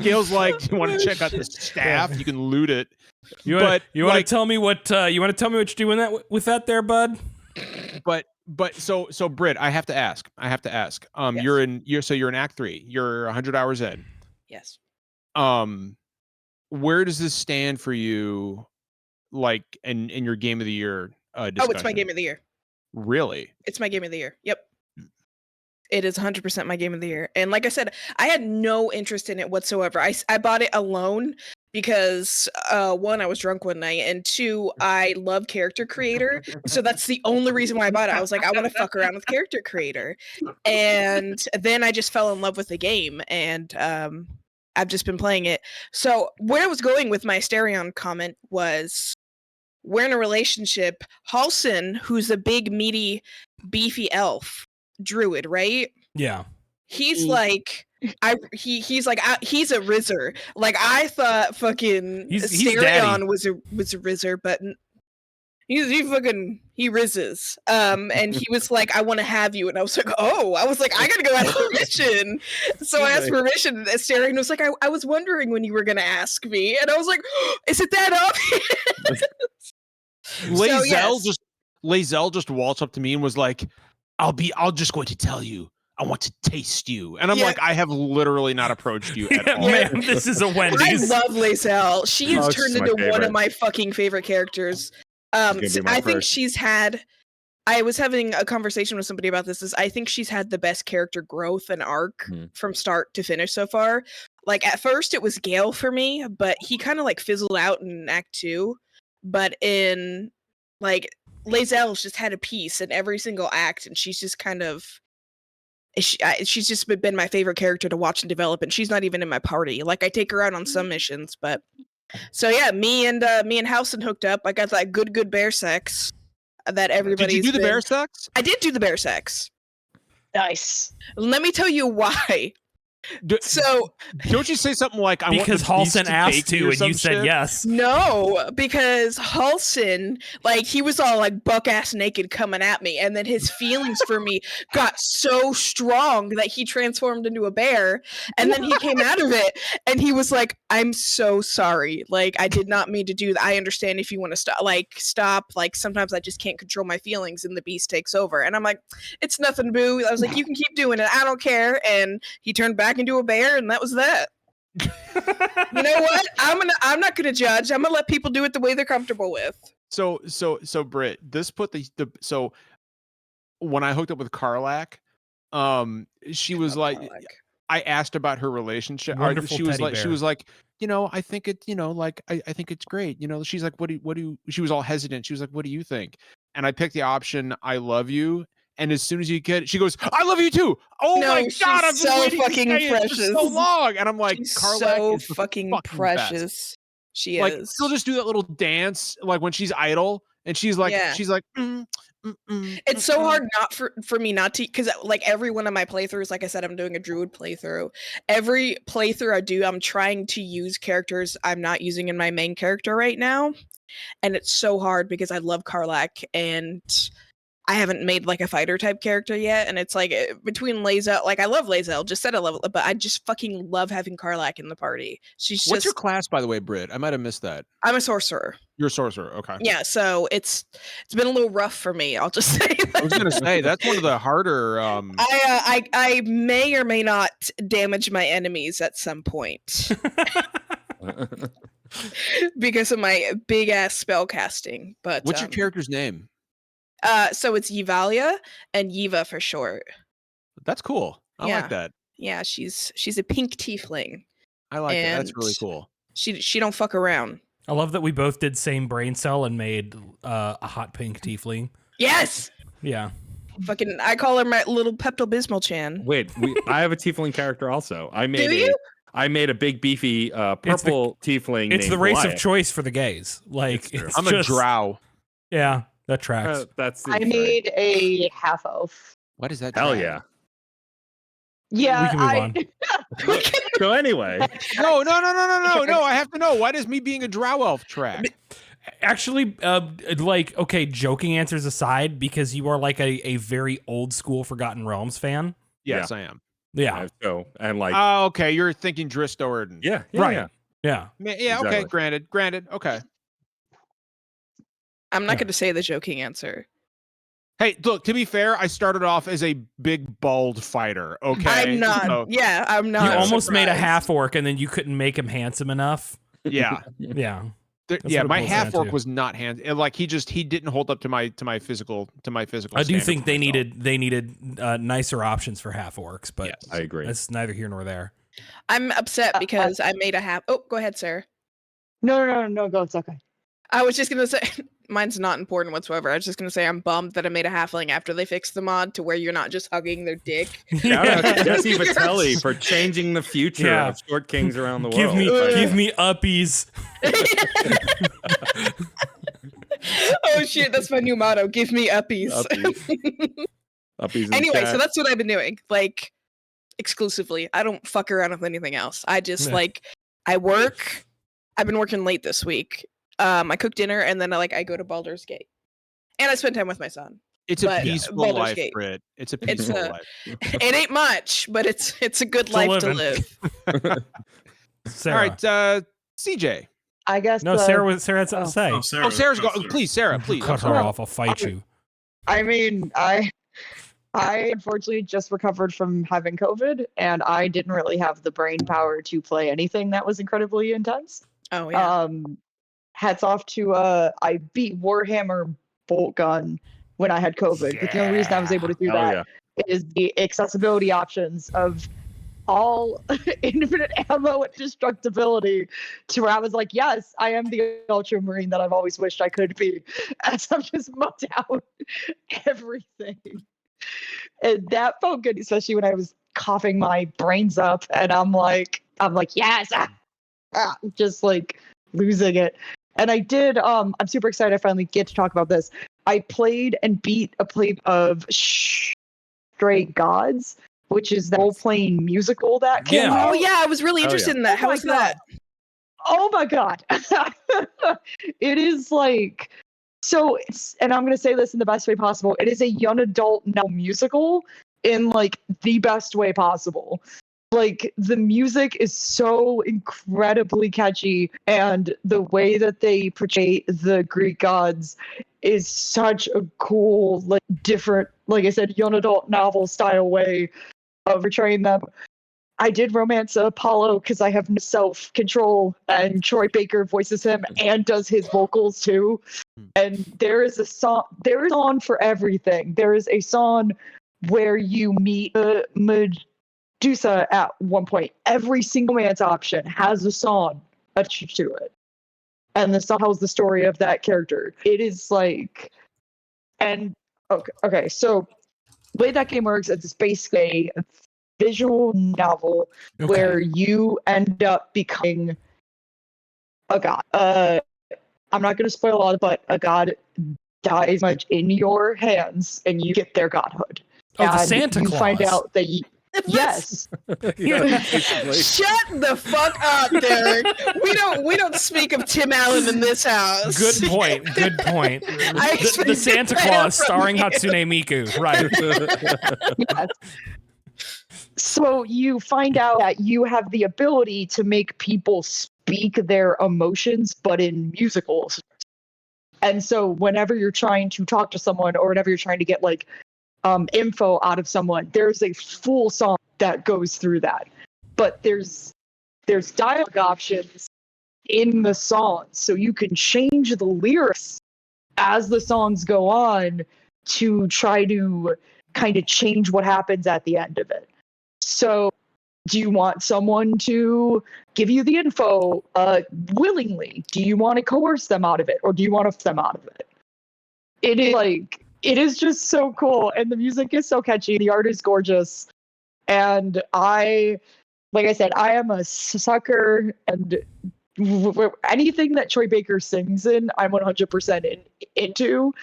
Gail's like, do you want to check out the staff? You can loot it. You want to tell me what you're doing with that there, bud? But so Britt, I have to ask. Yes. You're in Act 3. You're 100 hours in. Yes. Where does this stand for you, like in your game of the year discussion? Oh, it's my game of the year. Really? It's my game of the year. Yep. It is 100% my game of the year. And like I said, I had no interest in it whatsoever. I bought it alone because one, I was drunk one night, and two, I love Character Creator. So that's the only reason why I bought it. I was like, I want to fuck around with Character Creator. And then I just fell in love with the game, and I've just been playing it. So where I was going with my Asterion comment was, we're in a relationship. Halsin, who's a big, meaty, beefy elf druid, right? Yeah. He's like, he's a Rizzer. Like, I thought fucking Asterion was a Rizzer, but he rizzes. And he was like, I want to have you. And I was like, oh, I gotta go ask permission. So I asked permission, and Asterion was like, I was wondering when you were gonna ask me. And I was like, oh, is it that obvious? Lae'zel just waltzed up to me and was like, I'll just going to tell you, I want to taste you. And I'm like, I have literally not approached you at all. Man, this is a Wendy's. I love Lae'zel. She has turned into one of my fucking favorite characters. I was having a conversation with somebody about this. I think she's had the best character growth and arc from start to finish so far. Like, at first it was Gale for me, but he kind of like fizzled out in Act 2. But in like, Lae'zel's just had a piece in every single act, and she's just kind of she's just been my favorite character to watch and develop, and she's not even in my party. Like, I take her out on some missions, but so yeah, me and Halsin hooked up. I got that good bear sex that everybody. Did you do the bear sex? I did do the bear sex. Nice. Let me tell you why. So don't you say something like, because Halsin asked to and you said yes? No, because Halsin, like, he was all like buck ass naked coming at me, and then his feelings for me got so strong that he transformed into a bear, and then he came out of it and he was like, I'm so sorry, like, I did not mean to do that. I understand if you want to stop, like, sometimes I just can't control my feelings and the beast takes over. And I'm like, it's nothing, boo. I was like, you can keep doing it, I don't care. And he turned back into a bear, and that was that. You know what? I'm not gonna judge. I'm gonna let people do it the way they're comfortable with. So Britt, this put so when I hooked up with Karlak, she was like, Karlak. I asked about her relationship. She was like, I think it, I think it's great. She's like, what do you, she was all hesitant. She was like, what do you think? And I picked the option, I love you. And as soon as you get, she goes, I love you too. Oh my God, I'm so fucking precious. For so long. And I'm like, Karlak so is fucking precious. Best. She like, is. she'll just do that little dance, like when she's idle, and she's like, It's so hard not for me not to, because like every one of my playthroughs, like I said, I'm doing a druid playthrough. Every playthrough I do, I'm trying to use characters I'm not using in my main character right now, and it's so hard because I love Karlak and I haven't made like a fighter type character yet, and it's like between Lae'zel, like I love Lae'zel, just said I love it, but I just fucking love having Karlak in the party. What's your class, by the way, Britt? I might have missed that. I'm a sorcerer. You're a sorcerer, okay. Yeah, so it's been a little rough for me. I'll just say that. I was gonna say that's one of the harder. I may or may not damage my enemies at some point because of my big ass spell casting. But what's your character's name? So it's Yvalia and Yiva for short. That's cool. I like that. Yeah, she's a pink tiefling. I like that. That's really cool. She don't fuck around. I love that we both did same brain cell and made a hot pink tiefling. Yes. Yeah. Fucking, I call her my little Pepto-Bismol Chan. Wait, I have a tiefling character also. I made a big beefy purple tiefling. It's the race Goliath. Of choice for the gays. Like I'm a drow. Yeah. That tracks. I made a half elf. What is that? Hell yeah. Yeah. We can move on. So anyway. No. I have to know. Why does me being a drow elf track? Actually, like, okay, joking answers aside, because you are like a very old school Forgotten Realms fan. Yes, I am. Yeah. So and like, Oh, okay. You're thinking Dristoard. yeah, Right. yeah. Yeah. Okay. Exactly. Granted. Okay. I'm not Yeah. going to say the joking answer. Hey, look, to be fair, I started off as a big, bald fighter, okay? I'm not. So, Yeah, I'm not. You almost made a surprised. half orc, and then you couldn't make him handsome enough. yeah. Yeah. That's Yeah, what it my boils half down orc to. was not like he didn't hold up to my physical I do standard think for they myself. needed nicer options for half orcs, but Yes. I agree. that's neither here nor there. I'm upset because I made a half. Oh, go ahead, Sarah. No, go. It's okay. I was just gonna say mine's not important whatsoever. I was just gonna say I'm bummed that I made a halfling after they fixed the mod to where you're not just hugging their dick. Shout out to Jesse You're- Vitelli for changing the future Yeah. of short kings around the Give world. me uppies. Oh shit, that's my new motto. Give me uppies. Uppies in Anyway, chat. so that's what I've been doing. Like exclusively. I don't fuck around with anything else. I just Yeah. like I work. I've been working late this week. I cook dinner and then I go to Baldur's Gate. And I spend time with my son. It's a But, peaceful Baldur's life, Gate. Britt. It's a It's peaceful a- life. It ain't much, but it's a good It's a life to living. live. Sarah. All right, CJ. I guess. No, Sarah had something to say. Oh, Sarah. Oh, Sarah's go. going. Please, Sarah, please. I'm Cut her sorry. off. I'll fight you. I mean, I unfortunately just recovered from having COVID, and I didn't really have the brain power to play anything that was incredibly intense. Oh yeah. Hats off to I beat Warhammer Bolt Gun when I had COVID, but the only reason I was able to do Hell that is the accessibility options of all infinite ammo and destructibility, to where I was like, yes, I am the Ultramarine that I've always wished I could be, as I'm just mucked out everything. And that felt good, especially when I was coughing my brains up, and I'm like, yes, just like losing it. And I did. I'm super excited. I finally get to talk about this. I played and beat a play of Stray Gods, which is the role-playing musical that came Yeah. out. Oh yeah, I was really interested in that. How was that? Oh my god. It is like, so it's, and I'm going to say this in the best way possible, it is a young adult now musical in like the best way possible. Like, the music is so incredibly catchy, and the way that they portray the Greek gods is such a cool, like, different, like I said, young adult novel style way of portraying them. I did romance Apollo because I have no self-control, and Troy Baker voices him and does his vocals too. And there is a song for everything. There is a song where you meet Medusa at one point. Every single man's option has a song attached to it, and the song tells the story of that character. It is like, and okay, so the way that game works, it's basically a visual novel where you end up becoming a god. I'm not going to spoil a lot, but a god dies much in your hands, and you get their godhood. Oh, the And Santa you Claus. find out that yes. Shut the fuck up, Derek. We don't speak of Tim Allen in this house. Good point. Good point. I The expected Santa better Claus from starring you. Hatsune Miku. Right. Yes. So you find out that you have the ability to make people speak their emotions, but in musicals. And so whenever you're trying to talk to someone, or whenever you're trying to get like info out of someone, there's a full song that goes through that. But there's dialogue options in the song, so you can change the lyrics as the songs go on to try to kind of change what happens at the end of it. So do you want someone to give you the info willingly? Do you want to coerce them out of it, or do you want to force them out of it? It is just so cool, and the music is so catchy. The art is gorgeous, and like I said, I am a sucker, and anything that Troy Baker sings in, I'm 100% into.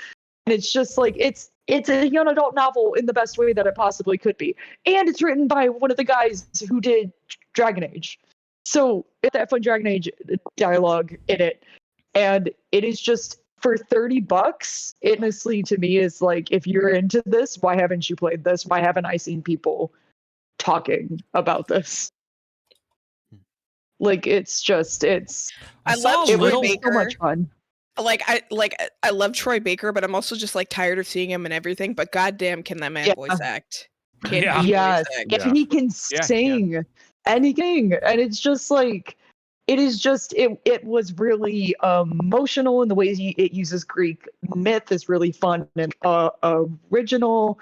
And it's just like, it's a young adult novel in the best way that it possibly could be. And it's written by one of the guys who did Dragon Age. So it's that fun Dragon Age dialogue in it. And it is just for $30, honestly, to me is like, if you're into this, why haven't you played this? Why haven't I seen people talking about this? Like, it's just, I love it Troy was Baker. so much fun. I love Troy Baker, but I'm also just like tired of seeing him and everything. But goddamn, can that man Yeah. voice act? Can Yeah. he Yes, voice act? and he can Yeah, sing anything, and it's just like it was really emotional in the ways it uses Greek myth is really fun and original,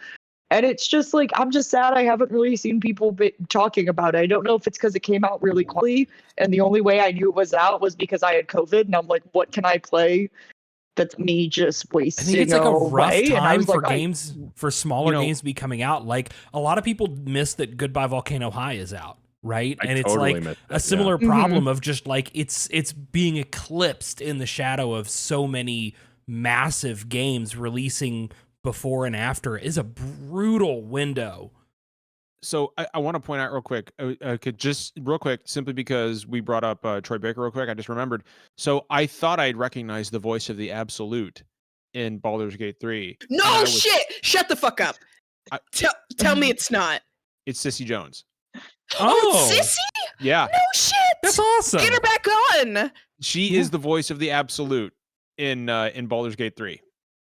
and it's just like I'm just sad I haven't really seen people talking about it. I don't know if it's because it came out really quickly, and the only way I knew it was out was because I had COVID, and I'm like, what can I play? That's me just wasting. I think it's like a rough away. And I time was for like, games, for smaller games to be coming out. Like a lot of people miss that Goodbye Volcano High is out, right? I And it's totally like missed a it, similar yeah. problem of just like it's being eclipsed in the shadow of so many massive games releasing before and after is a brutal window. So I want to point out real quick, simply because we brought up Troy Baker real quick, I just remembered. So I thought I'd recognize the voice of the Absolute in Baldur's Gate 3. No shit! Shut the fuck up. Tell me it's not. It's Sissy Jones. Oh, it's Sissy? Yeah. No shit! That's awesome. Get her back on. She is the voice of the Absolute in Baldur's Gate 3.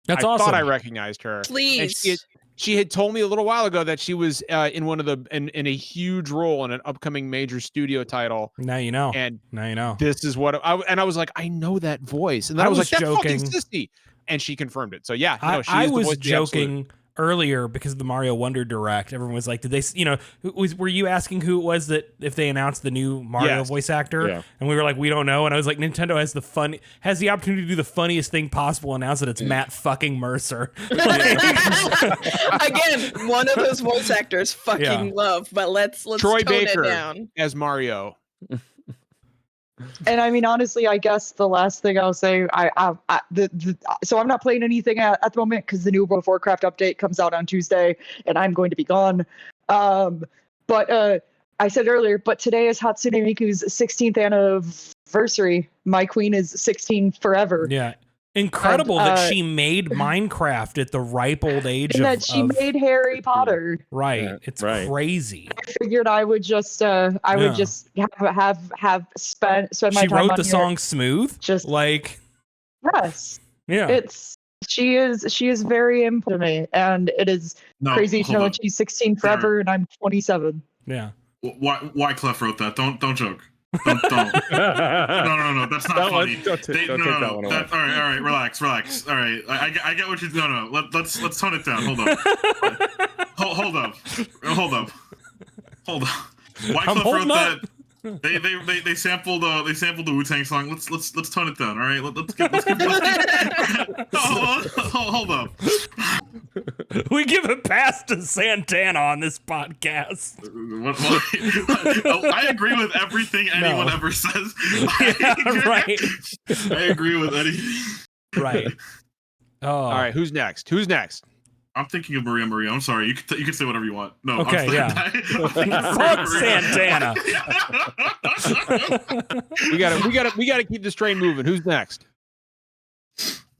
That's I awesome. thought I recognized her. Please. And she had told me a little while ago that she was in a huge role in an upcoming major studio title. Now you know. And now you know. This is what I was like, I know that voice, and then I was like, that's fucking Sissy, and she confirmed it. So yeah, no, she is the voice of the joking earlier because of the Mario Wonder Direct. Everyone was like, did they? Were you asking who it was that if they announced the new Mario voice actor? Yeah. And we were like, we don't know. And I was like, Nintendo has the opportunity to do the funniest thing possible. Announce that it's Matt fucking Mercer. Again, one of those voice actors fucking love. But let's Troy tone Baker it down as Mario. And I mean, honestly, I guess the last thing I'll say, so I'm not playing anything at the moment because the new World of Warcraft update comes out on Tuesday, and I'm going to be gone. But I said earlier, but today is Hatsune Miku's 16th anniversary. My queen is 16 forever. Yeah. Incredible that she made Minecraft at the ripe old age and of that she made Harry Potter. Right. Yeah, It's right. crazy. I figured I would just have spent my She time wrote on the here. song Smooth. Just like yes. yeah. She is very important to me, and it is crazy to know that she's 16 forever and I'm 27. Yeah. Why Clef wrote that? Don't joke. Don't. No. That's not funny. Don't take that one away. All right. Relax. All right. I get what you're. No. Let's tone it down. Hold up. Why Clef wrote that? They sampled the Wu-Tang song. Let's tone it down. All right. Let's get. Hold up. We give a pass to Santana on this podcast. I agree with everything anyone ever says. Right. I agree with anything. Right. Oh. All right. Who's next? I'm thinking of Maria. I'm sorry. You can say whatever you want. No. Okay. Fuck Santana. we gotta keep this train moving. Who's next?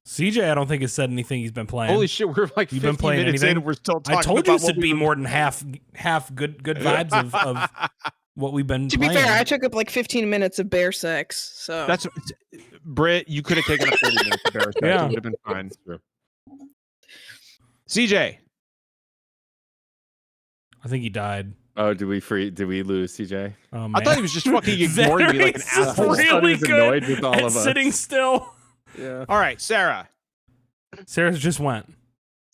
CJ, I don't think has said anything he's been playing. Holy shit, we're like 15 minutes in and we're still talking I told about you this would be more than half good vibes of what we've been To playing. be fair, I took up like 15 minutes of bear sex. So That's Britt, you could have taken up 30 minutes of bear sex. Yeah. It would have been fine. CJ. I think he died. Oh, did we lose CJ? Oh, man. I thought he was just fucking ignoring me like an Zary's asshole. really He's annoyed with all at of us. sitting still. Yeah. All right, Sarah. Sarah just went.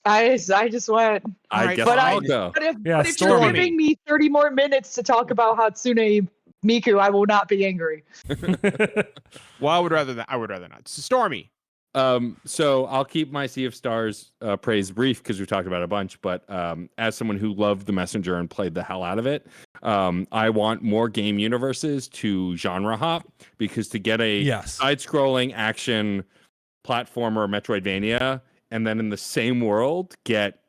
I just went. I guess but I'll go. But if Yeah, you're Stormy. giving me 30 more minutes to talk about Hatsune Miku, I will not be angry. Well, I would rather not. Stormy. So I'll keep my Sea of Stars praise brief because we've talked about it a bunch, but as someone who loved The Messenger and played the hell out of it, I want more game universes to genre hop, because to get a side-scrolling action platformer Metroidvania and then in the same world get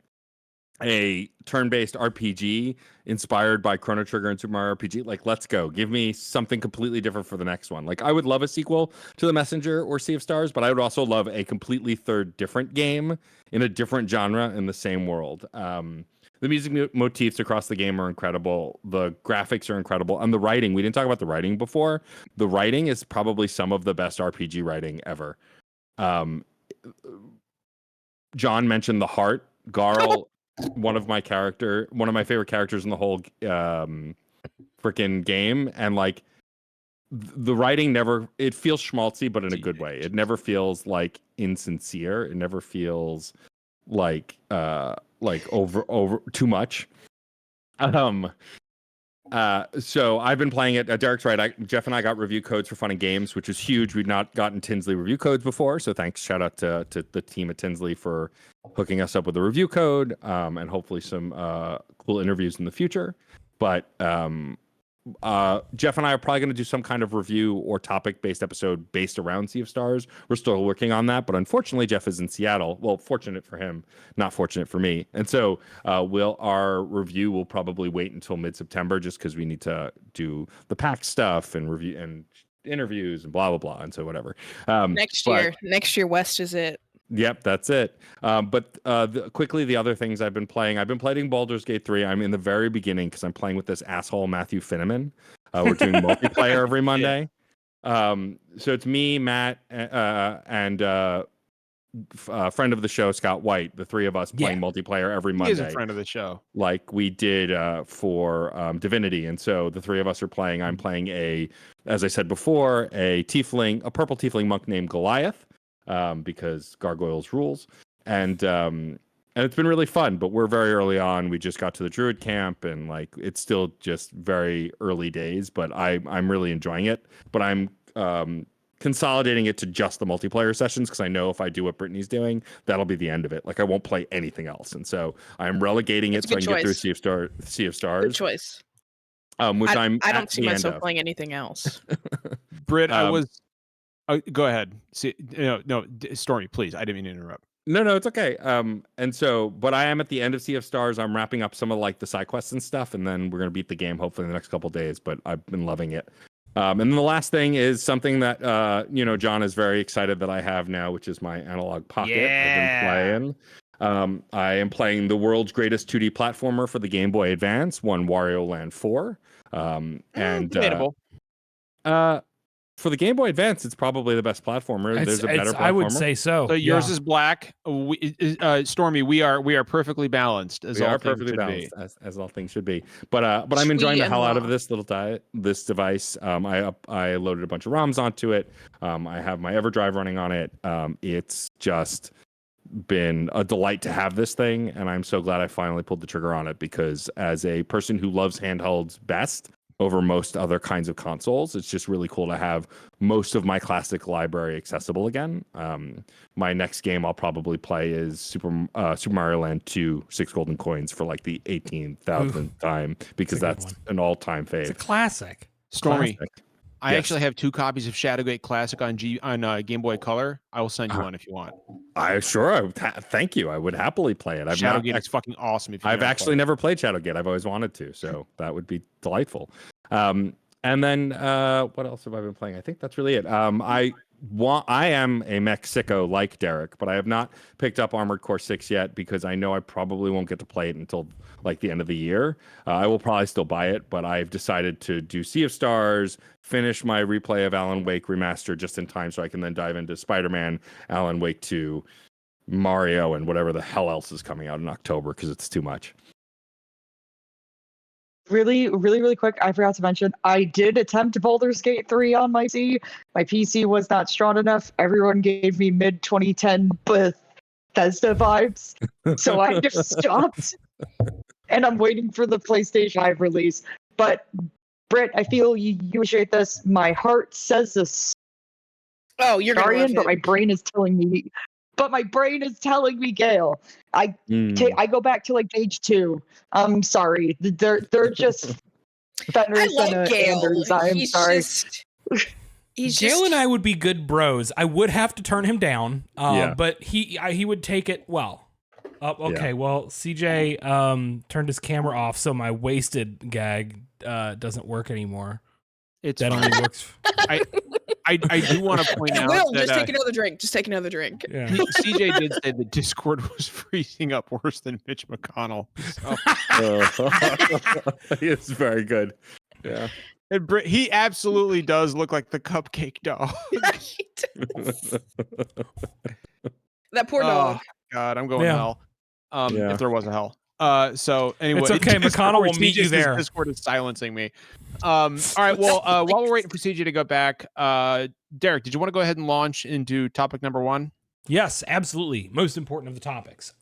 a turn-based RPG inspired by Chrono Trigger and Super Mario RPG, like, let's go. Give me something completely different for the next one. Like, I would love a sequel to The Messenger or Sea of Stars, but I would also love a completely different game in a different genre in the same world. The music motifs across the game are incredible. The graphics are incredible. And the writing, we didn't talk about the writing before. The writing is probably some of the best RPG writing ever. John mentioned the heart. Garl, one of my favorite characters in the whole freaking game. And like the writing it feels schmaltzy, but in a good way. It never feels like insincere. It never feels like over too much. So I've been playing it. Derek's right. Jeff and I got review codes for Fun and Games, which is huge. We'd not gotten Tinsley review codes before, so thanks. Shout out to the team at Tinsley for hooking us up with a review code, and hopefully some cool interviews in the future. But Jeff and I are probably going to do some kind of review or topic-based episode based around Sea of Stars. We're still working on that, but unfortunately, Jeff is in Seattle. Well, fortunate for him, not fortunate for me. And so, our review will probably wait until mid-September, just because we need to do the PAX stuff and review and interviews and blah blah blah. And so, whatever. Next year, West is it. Yep, that's it. Quickly, the other things I've been playing Baldur's Gate 3. I'm in the very beginning because I'm playing with this asshole Matthew Finneman. We're doing multiplayer every Monday. So it's me, Matt, and friend of the show, Scott White. The three of us playing multiplayer every Monday. He is a friend of the show. Like we did for Divinity. And so the three of us are playing. I'm playing as I said before, a purple tiefling monk named Goliath. Because gargoyles rules, and it's been really fun. But we're very early on. We just got to the druid camp, and like it's still just very early days. But I'm really enjoying it. But I'm consolidating it to just the multiplayer sessions because I know if I do what Brittany's doing, that'll be the end of it. Like I won't play anything else, and so I'm relegating it so I can get through Sea of Stars. Good choice. Which I don't see myself playing anything else. Britt, go ahead. No, Stormy, please. I didn't mean to interrupt. No, it's okay. But I am at the end of Sea of Stars. I'm wrapping up some of like the side quests and stuff, and then we're gonna beat the game hopefully in the next couple of days. But I've been loving it. And then the last thing is something that John is very excited that I have now, which is my analog pocket. Yeah. I've been playing. I am playing the world's greatest 2D platformer for the Game Boy Advance, Wario Land 4. Debatable. For the Game Boy Advance, it's probably the best platformer. There's a better platformer. I would say so. So yours is black. Stormy, we are perfectly balanced. As all things should be. But I'm enjoying the hell out of this this device. I loaded a bunch of ROMs onto it. I have my EverDrive running on it. It's just been a delight to have this thing, and I'm so glad I finally pulled the trigger on it because as a person who loves handhelds best over most other kinds of consoles, it's just really cool to have most of my classic library accessible again. My next game I'll probably play is Super Mario Land 2 6 golden coins for like the 18,000th time because that's an all-time fave. It's a classic. Stormy, I actually have 2 copies of Shadowgate Classic on Game Boy Color. I will send you one if you want. Thank you. I would happily play it. Shadowgate is fucking awesome. I've actually never played Shadowgate. I've always wanted to, so that would be delightful. And then what else have I been playing? I think that's really it. I am a mech sicko like Derek, but I have not picked up Armored Core 6 yet because I know I probably won't get to play it until like the end of the year. I will probably still buy it, but I've decided to do Sea of Stars, finish my replay of Alan Wake Remastered just in time so I can then dive into Spider-Man, Alan Wake 2, Mario, and whatever the hell else is coming out in October because it's too much. Really, really, really quick, I forgot to mention, I did attempt Baldur's Gate 3 on my PC. My PC was not strong enough. Everyone gave me mid-2010 Bethesda vibes, so I just stopped. And I'm waiting for the PlayStation 5 release. But, Britt, I feel you appreciate this. My heart says this. Oh, you're going to love it. But my brain is telling me... Gale. I go back to like page 2. I'm sorry. They're just Fenris and Anders. I'm sorry. Gale and I would be good bros. I would have to turn him down, but he would take it well. Okay, well, CJ turned his camera off, so my wasted gag doesn't work anymore. It's that fine. only works. I do want to point out Will, that just take another drink. Just take another drink. Yeah. CJ did say the Discord was freezing up worse than Mitch McConnell. So. It's very good. Yeah. And he absolutely does look like the cupcake dog. That poor dog. God, I'm going to hell. If there was a hell. So anyway, it's okay. McConnell will meet you there. Discord is silencing me. All right. Well, while we're waiting for CJ to go back, Derek, did you want to go ahead and launch into topic number 1? Yes, absolutely. Most important of the topics.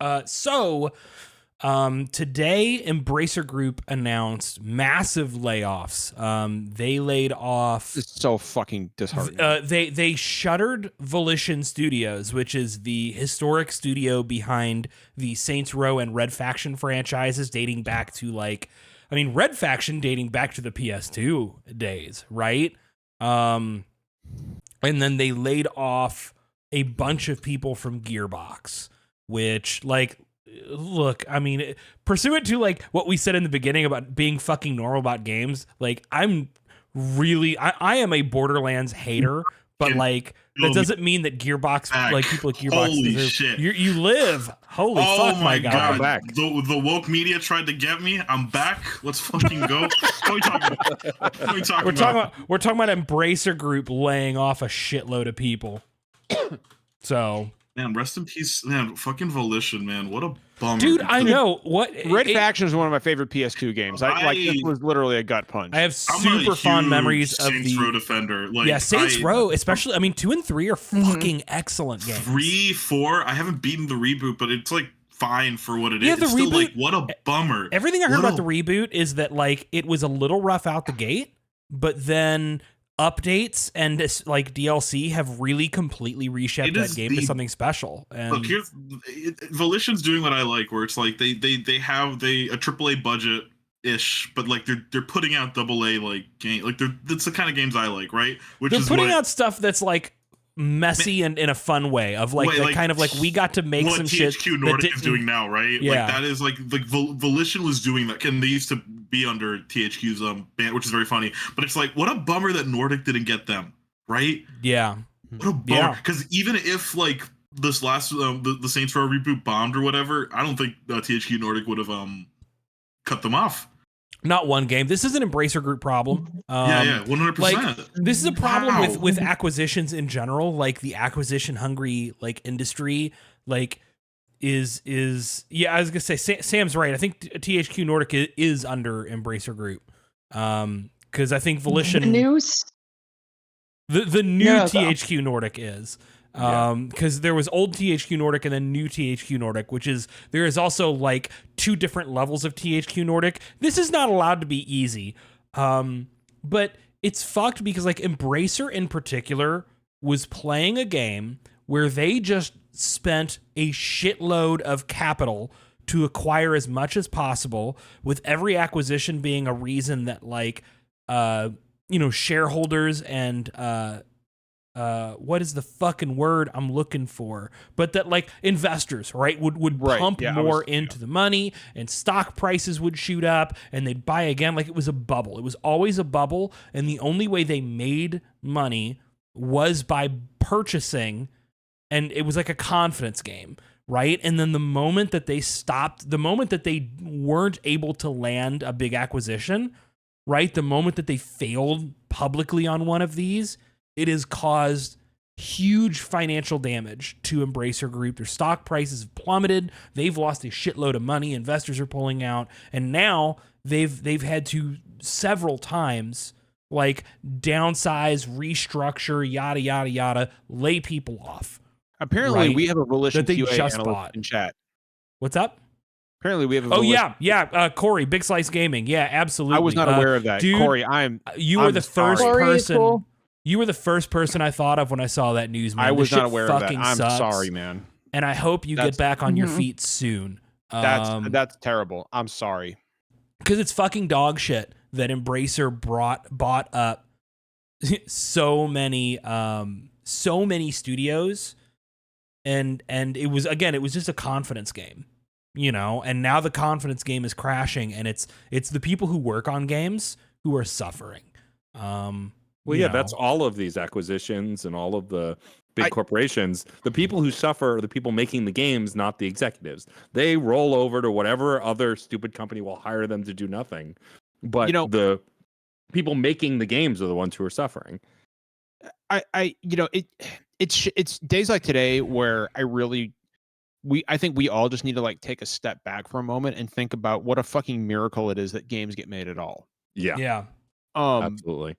Today, Embracer Group announced massive layoffs. They laid off. It's so fucking disheartening. They shuttered Volition Studios, which is the historic studio behind the Saints Row and Red Faction franchises, dating back to Red Faction dating back to the PS2 days, right? And then they laid off a bunch of people from Gearbox, which look, I mean, pursuant to what we said in the beginning about being fucking normal about games, I'm really, I am a Borderlands hater, but that doesn't mean that Gearbox, people at Gearbox Holy deserve. shit. You live. Holy fuck, my God. Back. The woke media tried to get me. I'm back. Let's fucking go. What are we talking about? We're talking about Embracer Group laying off a shitload of people. So. Man, rest in peace, man. Fucking Volition, man. What a bummer. Dude, I know. Red Faction is one of my favorite PS2 games. This was literally a gut punch. I have super fond memories of Saints Row defender. Saints Row, especially. 2 and 3 are fucking excellent games. 3, 4. I haven't beaten the reboot, but it's fine for what it is. The it's reboot, still what a bummer. Everything I heard about the reboot is that it was a little rough out the gate, but then updates and DLC have really completely reshaped that game to something special. And look, Volition's doing what I like, where it's they have a AAA budget ish, but they're putting out AA game. That's the kind of games I like, right? They're putting out stuff that's messy and in a fun way of we got to make some shit. THQ Nordic is doing now, right? Yeah. That is Volition was doing that, and they used to be under THQ's band, which is very funny. But it's what a bummer that Nordic didn't get them, right? Yeah. What a bummer. Because even if this last the Saints Row reboot bombed or whatever, I don't think THQ Nordic would have cut them off. Not one game. This is an Embracer Group problem. 100%. This is a problem with acquisitions in general. The acquisition hungry industry is I was gonna say Sam's right. I think THQ Nordic is under Embracer Group because I think Volition the new THQ Nordic is. Because there was old THQ Nordic and then new THQ Nordic, there is also 2 different levels of THQ Nordic. This is not allowed to be easy. But it's fucked because Embracer in particular was playing a game where they just spent a shitload of capital to acquire as much as possible, with every acquisition being a reason that shareholders and what is the fucking word I'm looking for? But that investors, right, would pump more into the money, and stock prices would shoot up and they'd buy again. It was a bubble. It was always a bubble. And the only way they made money was by purchasing. And it was a confidence game, right? And then the moment that they weren't able to land a big acquisition, right? The moment that they failed publicly on one of these, it has caused huge financial damage to Embracer Group. Their stock prices have plummeted. They've lost a shitload of money. Investors are pulling out, and now they've had to several times downsize, restructure, yada yada yada, lay people off. Apparently, we have a Volition that they QA just analyst bought in chat. What's up? Apparently, we have a Volition. yeah. Corey, Big Slice Gaming. Yeah, absolutely. I was not aware of that. Dude, Corey, you were the first Corey, person. cool. You were the first person I thought of when I saw that news, man. I was This not shit aware of that. fucking I'm sucks, sorry, man. And I hope you get back on your feet soon. That's terrible. I'm sorry. Because it's fucking dog shit that Embracer bought up so many studios, and it was just a confidence game. and now the confidence game is crashing, and it's the people who work on games who are suffering. That's all of these acquisitions and all of the big corporations. The people who suffer are the people making the games, not the executives. They roll over to whatever other stupid company will hire them to do nothing. But the people making the games are the ones who are suffering. It's days like today where I think we all just need to like take a step back for a moment and think about what a fucking miracle it is that games get made at all. Yeah. Absolutely.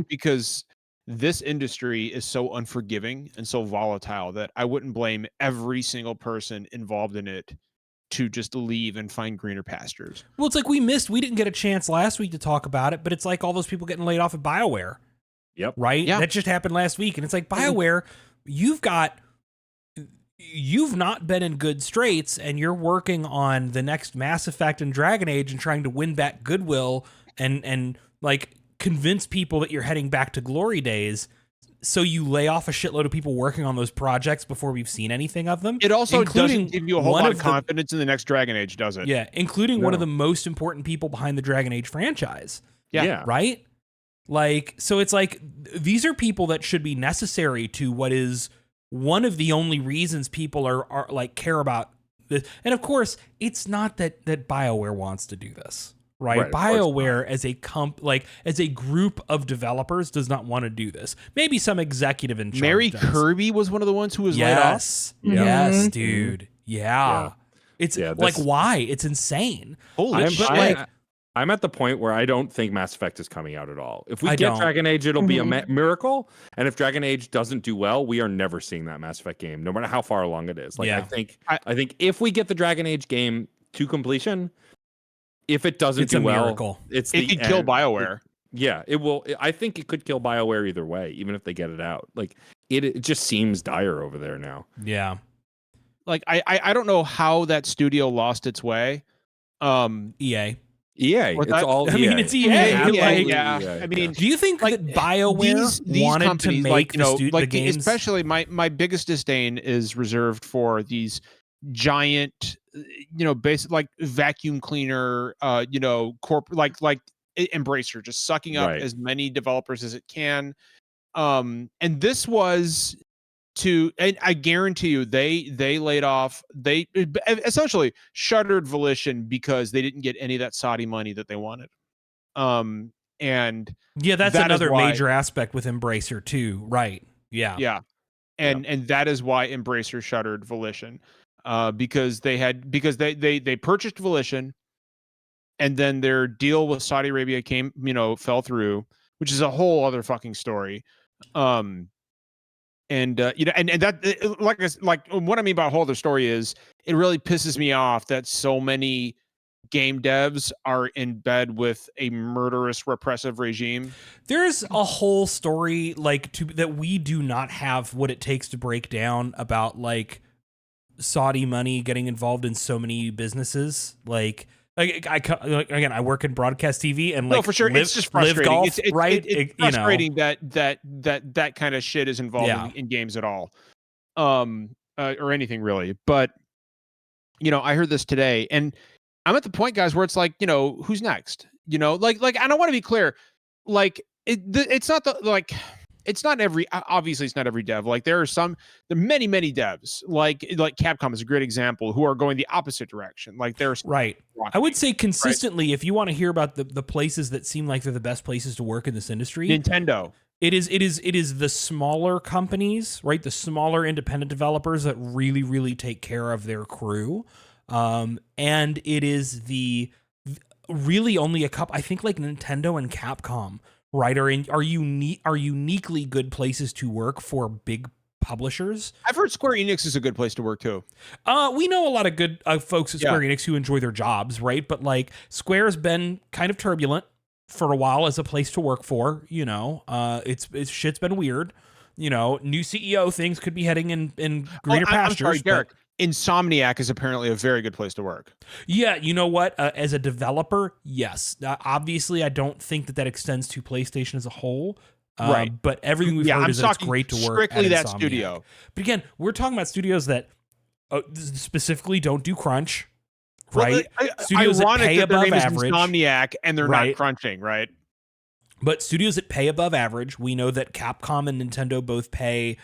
Because this industry is so unforgiving and so volatile that I wouldn't blame every single person involved in it to just leave and find greener pastures. Well, it's like we didn't get a chance last week to talk about it, but it's like all those people getting laid off at BioWare. Yep. Right? Yeah. That just happened last week. And it's like, BioWare, you've not been in good straits, and you're working on the next Mass Effect and Dragon Age and trying to win back goodwill and like convince people that you're heading back to glory days. So you lay off a shitload of people working on those projects before we've seen anything of them. It also doesn't give you a whole lot of confidence in the next Dragon Age, does it? Yeah, including one of the most important people behind the Dragon Age franchise. Yeah. Right? Like, so it's like, these are people that should be necessary to what is one of the only reasons people are like care about this. And of course, it's not that BioWare wants to do this, right? BioWare as a group of developers does not want to do this. Maybe some executive in charge Mary does. Kirby was one of the ones who was laid off. Yes, dude. Yeah. It's like, why? It's insane. Holy shit. I'm at the point where I don't think Mass Effect is coming out at all. If we get Dragon Age, it'll be a miracle. And if Dragon Age doesn't do well, we are never seeing that Mass Effect game, no matter how far along it is. Like, I think if we get the Dragon Age game to completion, if it doesn't do well, miracle. It could kill BioWare. It will. I think it could kill BioWare either way, even if they get it out. Like, it just seems dire over there now. Yeah. Like, I don't know how that studio lost its way. EA. It's all EA. I mean, it's EA. Yeah. I mean, do you think that BioWare these wanted companies, to make the games? Especially my biggest disdain is reserved for these giant, basic like vacuum cleaner, corporate like Embracer, just sucking up as many developers as it can. And this was and I guarantee you they laid off, they essentially shuttered Volition because they didn't get any of that Saudi money that they wanted. And that's another major aspect with Embracer too, right? Yeah. And that is why Embracer shuttered Volition, because they purchased Volition, and then their deal with Saudi Arabia fell through, which is a whole other fucking story. And that, like what I mean by a whole other story is, it really pisses me off that so many game devs are in bed with a murderous, repressive regime. There's a whole story that we do not have what it takes to break down about like Saudi money getting involved in so many businesses. I work in broadcast TV, and for sure, it's just frustrating. Golf, it's frustrating that kind of shit is involved in games at all, or anything really. But I heard this today, and I'm at the point, guys, where it's like, who's next? And I want to be clear, it's not it's not every, obviously it's not every dev. Like there are many devs, like Capcom is a great example, who are going the opposite direction. Like there's right. I would say consistently, if you want to hear about the places that seem like they're the best places to work in this industry, Nintendo. It is the smaller companies, right? The smaller independent developers that really, really take care of their crew. And it is really only a couple, I think like Nintendo and Capcom, right, are uniquely good places to work for big publishers. I've heard Square Enix is a good place to work too. We know a lot of good folks at Square Enix who enjoy their jobs, right? But like Square's been kind of turbulent for a while as a place to work for. It's shit's been weird. New CEO, things could be heading in greener pastures. I'm sorry, Derek. Insomniac is apparently a very good place to work. Yeah, you know what? As a developer, yes. Obviously, I don't think that extends to PlayStation as a whole. Right. But everything we've heard is that it's great to work strictly at that Insomniac. studio. But again, we're talking about studios that specifically don't do crunch, right? Well, Studios that ironic pay that their above name is average, Insomniac and they're right? not crunching, right? But studios that pay above average, we know that Capcom and Nintendo both pay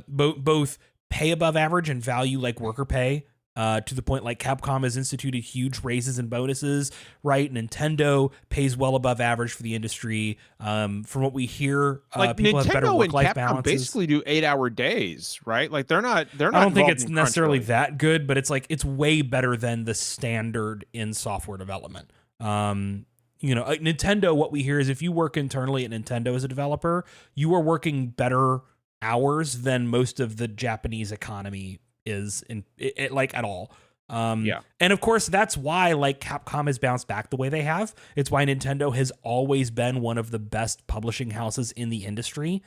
both pay above average and value like worker pay. To the point like Capcom has instituted huge raises and bonuses, right? Nintendo pays well above average for the industry. From what we hear, Like people have better Nintendo and work-life Capcom balances. basically do 8-hour days, right? Like they're not. I don't think it's involved in necessarily crunch, that good, but it's like it's way better than the standard in software development. Nintendo, what we hear is if you work internally at Nintendo as a developer, you are working better hours than most of the Japanese economy is at all. And of course that's why like Capcom has bounced back the way they have. It's why Nintendo has always been one of the best publishing houses in the industry.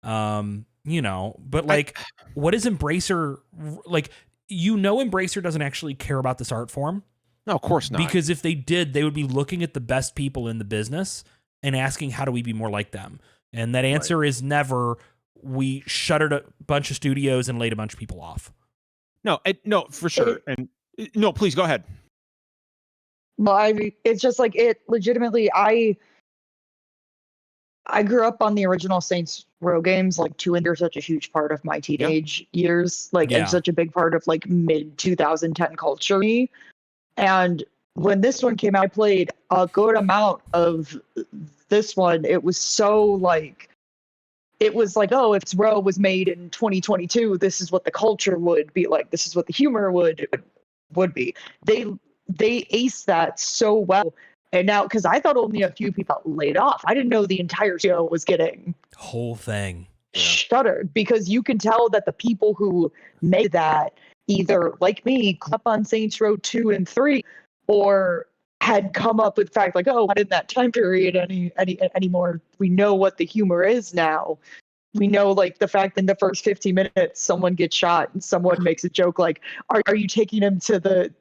But like what is Embracer like? Embracer doesn't actually care about this art form. No, of course not. Because if they did, they would be looking at the best people in the business and asking, how do we be more like them? And that answer is never, we shuttered a bunch of studios and laid a bunch of people off. No, for sure. And no, please go ahead. Well, it's just like it legitimately, I grew up on the original Saints Row games, like 2 and 3 are such a huge part of my teenage years, and such a big part of like mid 2010 culture. And when this one came out, I played a good amount of this one. It was so like, oh, if Row was made in 2022, this is what the culture would be like. This is what the humor would be. They aced that so well. And now, because I thought only a few people laid off, I didn't know the entire show was getting whole thing shuttered, because you can tell that the people who made that either, like me, clicked up on Saints Row 2 and 3, or had come up with the fact like, oh, not in that time period anymore. We know what the humor is now. We know like the fact in the first 15 minutes someone gets shot and someone makes a joke like, are you taking him to the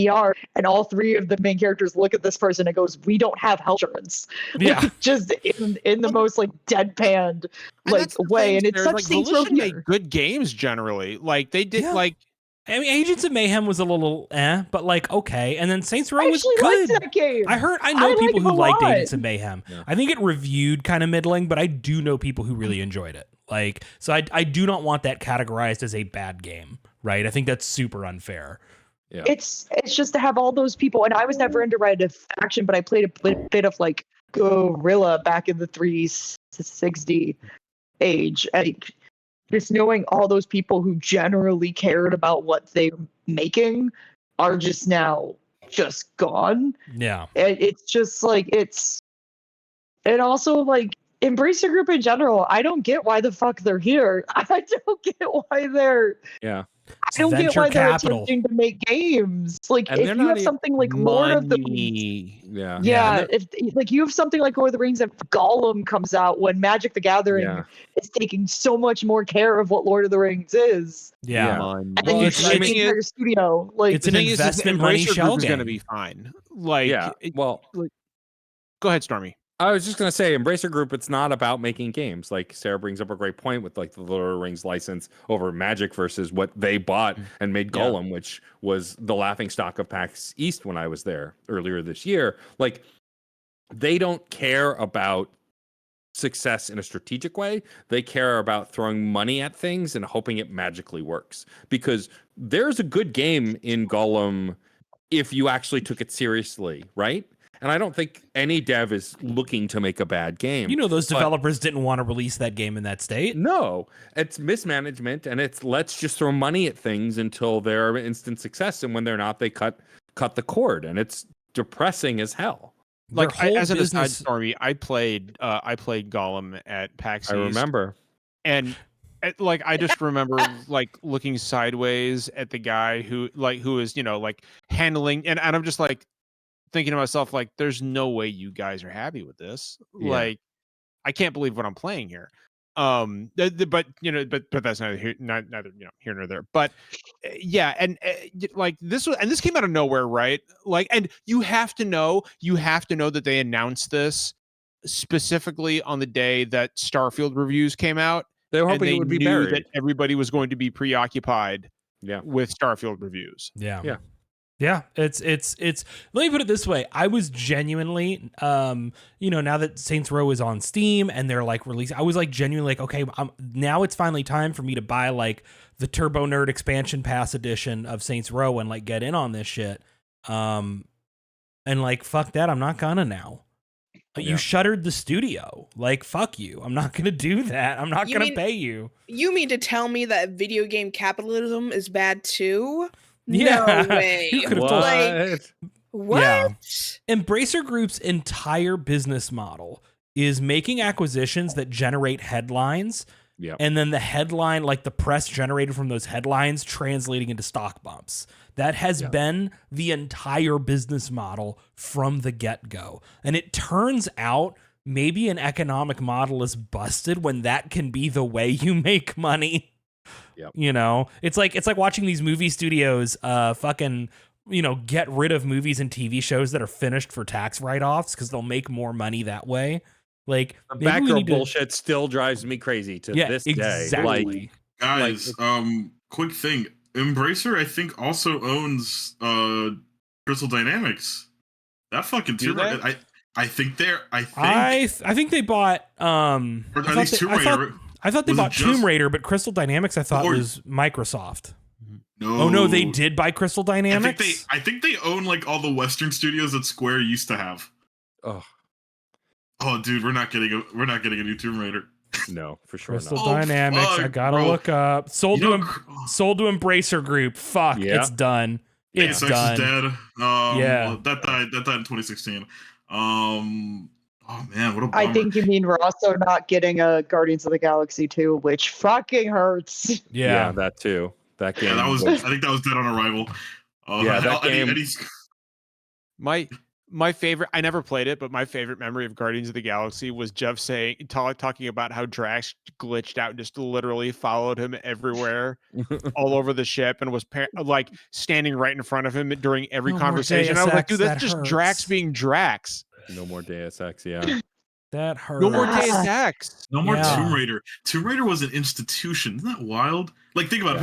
ER? And all 3 of the main characters look at this person and goes, we don't have health insurance. Yeah. Just in the most like deadpanned like way. And it's such Saints Row make good games generally. Like they did I mean, Agents of Mayhem was a little but like okay, and then Saints Row was good. Liked that game. I know people who liked Agents of Mayhem. Yeah. I think it reviewed kind of middling, but I do know people who really enjoyed it. Like, so I do not want that categorized as a bad game, right? I think that's super unfair. Yeah. It's just to have all those people, and I was never into Red Faction, but I played a bit of like Guerrilla back in the 360 age. Just knowing all those people who generally cared about what they're making are just now just gone. Yeah. It's just like and also like Embracer Group in general, I don't get why the fuck they're here. I don't get why they're I don't get why they're attempting to make games. Like, and if you have something like Lord of the Rings, if like you have something like Lord of the Rings and Gollum comes out when Magic the Gathering is taking so much more care of what Lord of the Rings is. And then you see the entire studio. Like, it's an investment money shell game. Is going to be fine. Like, go ahead, Stormy. I was just going to say, Embracer Group, it's not about making games. Like Sarah brings up a great point with like the Lord of the Rings license over Magic versus what they bought and made Gollum, which was the laughingstock of PAX East when I was there earlier this year. Like, they don't care about success in a strategic way. They care about throwing money at things and hoping it magically works. Because there's a good game in Gollum if you actually took it seriously, right? And I don't think any dev is looking to make a bad game. You know, those developers didn't want to release that game in that state. No, it's mismanagement, and it's let's just throw money at things until they're instant success, and when they're not, they cut the cord, and it's depressing as hell. Like, as an aside story, I played Gollum at PAX East. I remember, and like I just remember like looking sideways at the guy who is like handling, and I'm just like thinking to myself, like, there's no way you guys are happy with this. Like, I can't believe what I'm playing here. But that's neither here nor there. But like this came out of nowhere, right? Like, and you have to know that they announced this specifically on the day that Starfield reviews came out. They were hoping it would be buried. That everybody was going to be preoccupied with Starfield reviews. Yeah. Yeah, it's let me put it this way. I was genuinely now that Saints Row is on Steam and they're like releasing, I was like genuinely like, okay, now it's finally time for me to buy like the Turbo Nerd expansion pass edition of Saints Row and like get in on this shit. And like fuck that, I'm not gonna now. You shuttered the studio. Like, fuck you. I'm not going to do that. I'm not going to pay you. You mean to tell me that video game capitalism is bad too? Yeah. No way. You could have What? Like, what? Yeah. Embracer Group's entire business model is making acquisitions that generate headlines. Yep. And then the headline, like the press generated from those headlines, translating into stock bumps. That has been the entire business model from the get-go. And it turns out maybe an economic model is busted when that can be the way you make money. Yep. You know, it's like watching these movie studios get rid of movies and TV shows that are finished for tax write-offs because they'll make more money that way. Like the Batgirl bullshit still drives me crazy to this day. Exactly. Guys, quick thing. Embracer, I think, also owns Crystal Dynamics. That fucking Tomb Raider. I think they bought or at least Tomb Raider. I thought they bought Tomb Raider, but Crystal Dynamics I thought was Microsoft. No. Oh no, they did buy Crystal Dynamics. I think they own like all the Western studios that Square used to have. Oh, dude, we're not getting a new Tomb Raider. No, for sure. Crystal Dynamics. I gotta look up. Sold to Embracer Group. Fuck, it's done. It's done. Is dead. Yeah, that died in 2016. Oh man, what a bummer. I think you mean we're also not getting a Guardians of the Galaxy 2, which fucking hurts. Yeah, that too. That game. Yeah, I think that was dead on arrival. That game. My favorite, I never played it, but my favorite memory of Guardians of the Galaxy was Jeff talking about how Drax glitched out and just literally followed him everywhere, all over the ship, and was like standing right in front of him during every conversation. I was like, dude, that's just Drax being Drax. No more Deus Ex, yeah. That hurts. No more Deus Ex. No more Tomb Raider. Tomb Raider was an institution. Isn't that wild? Like, think about it.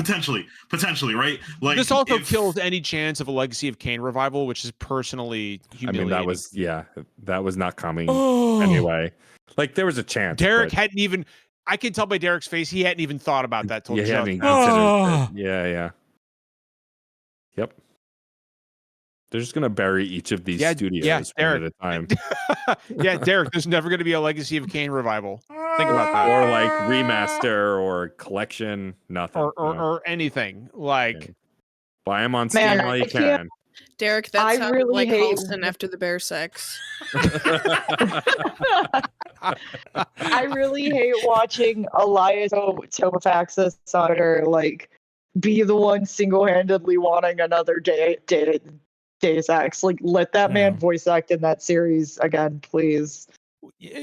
Potentially, right? Like, this also kills any chance of a Legacy of Kain revival, which is personally humiliating. I mean, that was not coming anyway. Like, there was a chance. Derek hadn't even. I can tell by Derek's face he hadn't even thought about that. He hadn't even considered it. Yeah. Yep. They're just gonna bury each of these studios one at a time. Yeah, Derek. There's never gonna be a Legacy of Kain revival. Think about that. Or like remaster or collection, nothing. Or anything. Like buy them on Steam while you can. Derek, that sounded like Halston after the bear sex. I really hate watching Elias Tomafaxis Sauter like be the one single-handedly wanting another Deus Ex. Like, let that man voice act in that series again, please.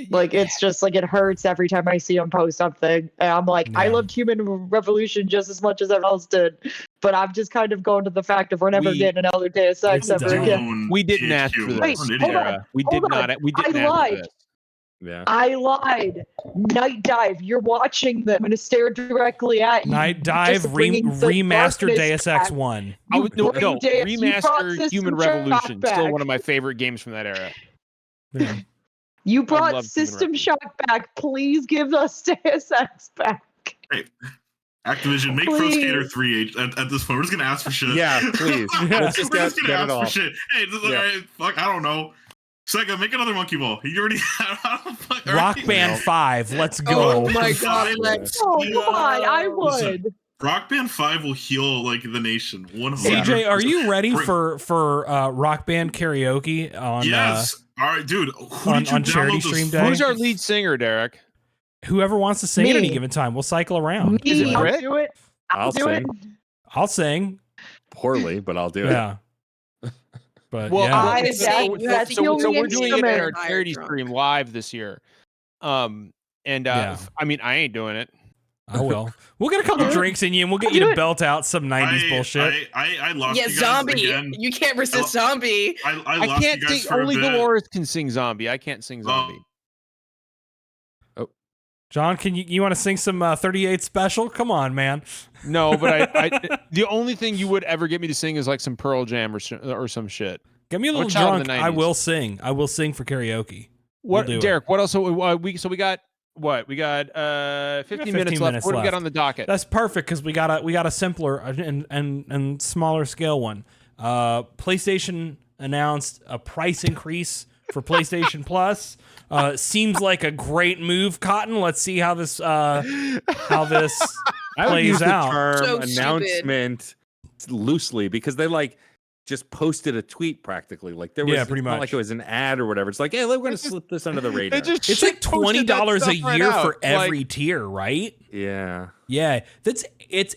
Like, it's just like it hurts every time I see him post something. And I'm like, I loved Human Revolution just as much as everyone else did, but I'm just kind of going to the fact of we're never getting another Deus Ex ever again. We didn't ask for this. We didn't ask for this. Yeah. I lied. Night Dive, you're watching them. I'm going to stare directly at you. Night Dive remastered Deus Ex 1. Remaster Human Revolution. Still one of my favorite games from that era. Yeah. You brought System Shock back. Please give us Deus Ex back. Hey, Activision, make Pro Skater 3 at this point. We're just going to ask for shit. Yeah, please. Let's just get it all. For shit. Hey, fuck, I don't know. Sega, make another Monkey Ball. You already have Rock Band 5. Let's go. Oh my god, let's go. Come on, I would. Rock Band 5 will heal like the nation. 100%. CJ, are you ready for Rock Band karaoke on Yes. All right, dude. On Charity Stream Day? Who's our lead singer, Derek? Whoever wants to sing at any given time. We'll cycle around. Is it Brit? I'll do it. I'll sing. I'll sing. Poorly, but I'll do it. Yeah. But well, yeah. So we're doing it at our charity stream live this year. I mean, I ain't doing it. I will. We'll get a couple drinks in you, and we'll get you to belt out some 90s bullshit. I lost you guys Zombie. Again. You can't resist Zombie. I lost can't you guys sing. for Only a bit. Dolores can sing Zombie. I can't sing Zombie. John, can you want to sing some 38 Special? Come on, man. No, but I the only thing you would ever get me to sing is like some Pearl Jam or some shit. Get me a little drunk. I will sing. I will sing for karaoke. What, we'll Derek? What else? We got what? We got 15 minutes left. What do we got on the docket? That's perfect because we got a simpler and smaller scale one. PlayStation announced a price increase for PlayStation Plus. Seems like a great move, Cotton. Let's see how this plays I would use out. the term So announcement loosely because they like just posted a tweet practically. Like there was pretty much. not like it was an ad or whatever. It's like, hey, we're going to slip this under the radar. It's like $20 a year for every tier, right? Yeah. Yeah, it's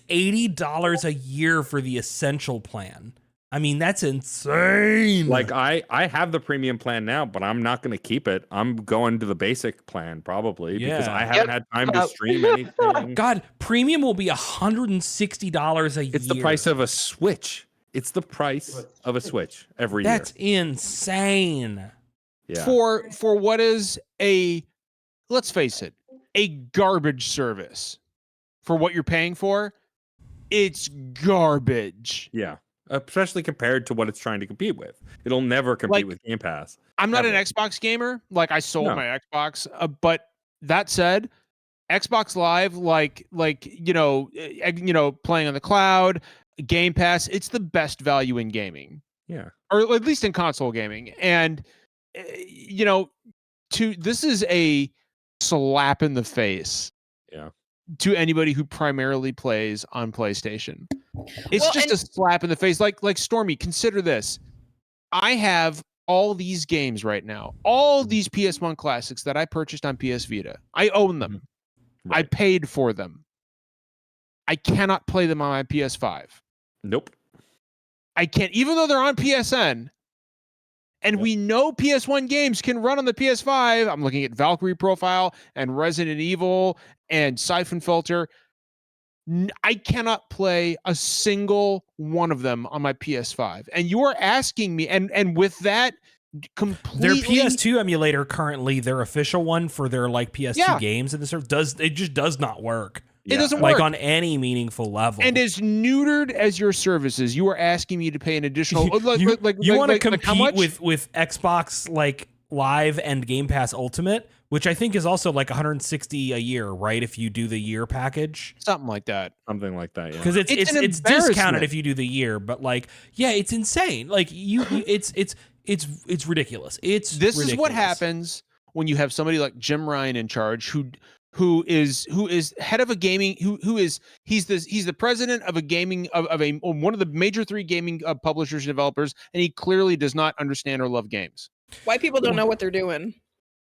$80 a year for the essential plan. I mean, that's insane. Like I have the premium plan now, but I'm not going to keep it. I'm going to the basic plan probably because I haven't had time to stream anything. God, premium will be $160 a year. It's the price of a Switch. It's the price of a Switch every year. That's insane. Yeah. For what is let's face it, a garbage service. For what you're paying for, it's garbage. Yeah. Especially compared to what it's trying to compete with. It'll never compete with Game Pass. I'm not an Xbox gamer. Like I sold my Xbox, but that said, Xbox Live, playing on the cloud, Game Pass, it's the best value in gaming. Yeah. Or at least in console gaming. And this is a slap in the face. Yeah. To anybody who primarily plays on PlayStation. It's a slap in the face. Like Stormy, consider this. I have all these games right now, all these PS1 classics that I purchased on PS Vita. I own them. Right. I paid for them. I cannot play them on my PS5. Nope. I can't, even though they're on PSN. And we know PS1 games can run on the PS5. I'm looking at Valkyrie Profile and Resident Evil and Siphon Filter. I cannot play a single one of them on my PS5. And you are asking me, and with that, completely... Their PS2 emulator currently, their official one for their like PS2 games and it just does not work. It doesn't work. Like on any meaningful level. And as neutered as your services, you are asking me to pay an additional... you want to compete with Xbox like Live and Game Pass Ultimate, which I think is also like $160 a year, right? If you do the year package. Something like that. Something like that, yeah. Because it's discounted if you do the year, but like, yeah, it's insane. Like it's ridiculous. This is what happens when you have somebody like Jim Ryan in charge who is head of a gaming he's the president of a gaming of one of the major 3 gaming publishers and developers, and he clearly does not understand or love games. White people don't know what they're doing.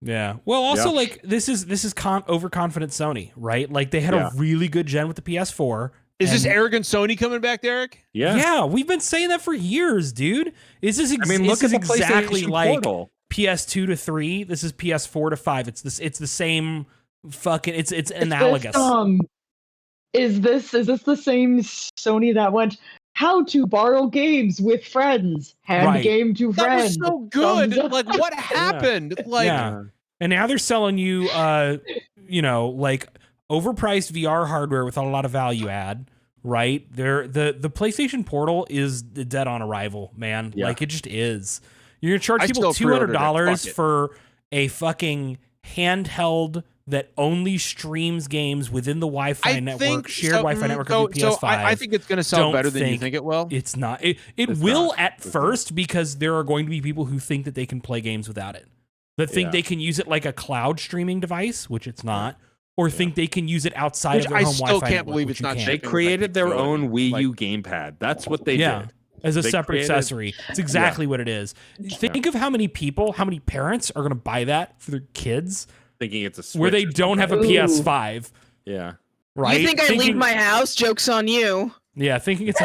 Yeah. Well, also like this is overconfident Sony, right? Like they had a really good gen with the PS4. Is this arrogant Sony coming back, Derek? Yeah. Yeah, we've been saying that for years, dude. Look at the exactly like Portal. PS2 to 3. This is PS4 to 5. It's the same fucking it's analogous. Is this the same Sony that went how to borrow games with friends? Hand game to friends. That was so good. Like what happened? And now they're selling you like overpriced VR hardware with a lot of value add, right? The PlayStation Portal is dead on arrival, man. Yeah. Like it just is. You're gonna charge people $200 for a fucking handheld that only streams games within the Wi-Fi network, shared Wi-Fi network of your PS5. So I think it's going to sell better than you think it will. It's not. It will at first because there are going to be people who think that they can play games without it. That think they can use it like a cloud streaming device, which it's not, or think they can use it outside of their home Wi-Fi network. I still can't believe it's not. They created their own Wii U gamepad. That's what they did. As a separate accessory. It's exactly what it is. Think of how many parents are going to buy that for their kids. Thinking it's a Switch where they don't have a PS5. Yeah. Right? You think I leave my house? Joke's on you. Yeah, thinking it's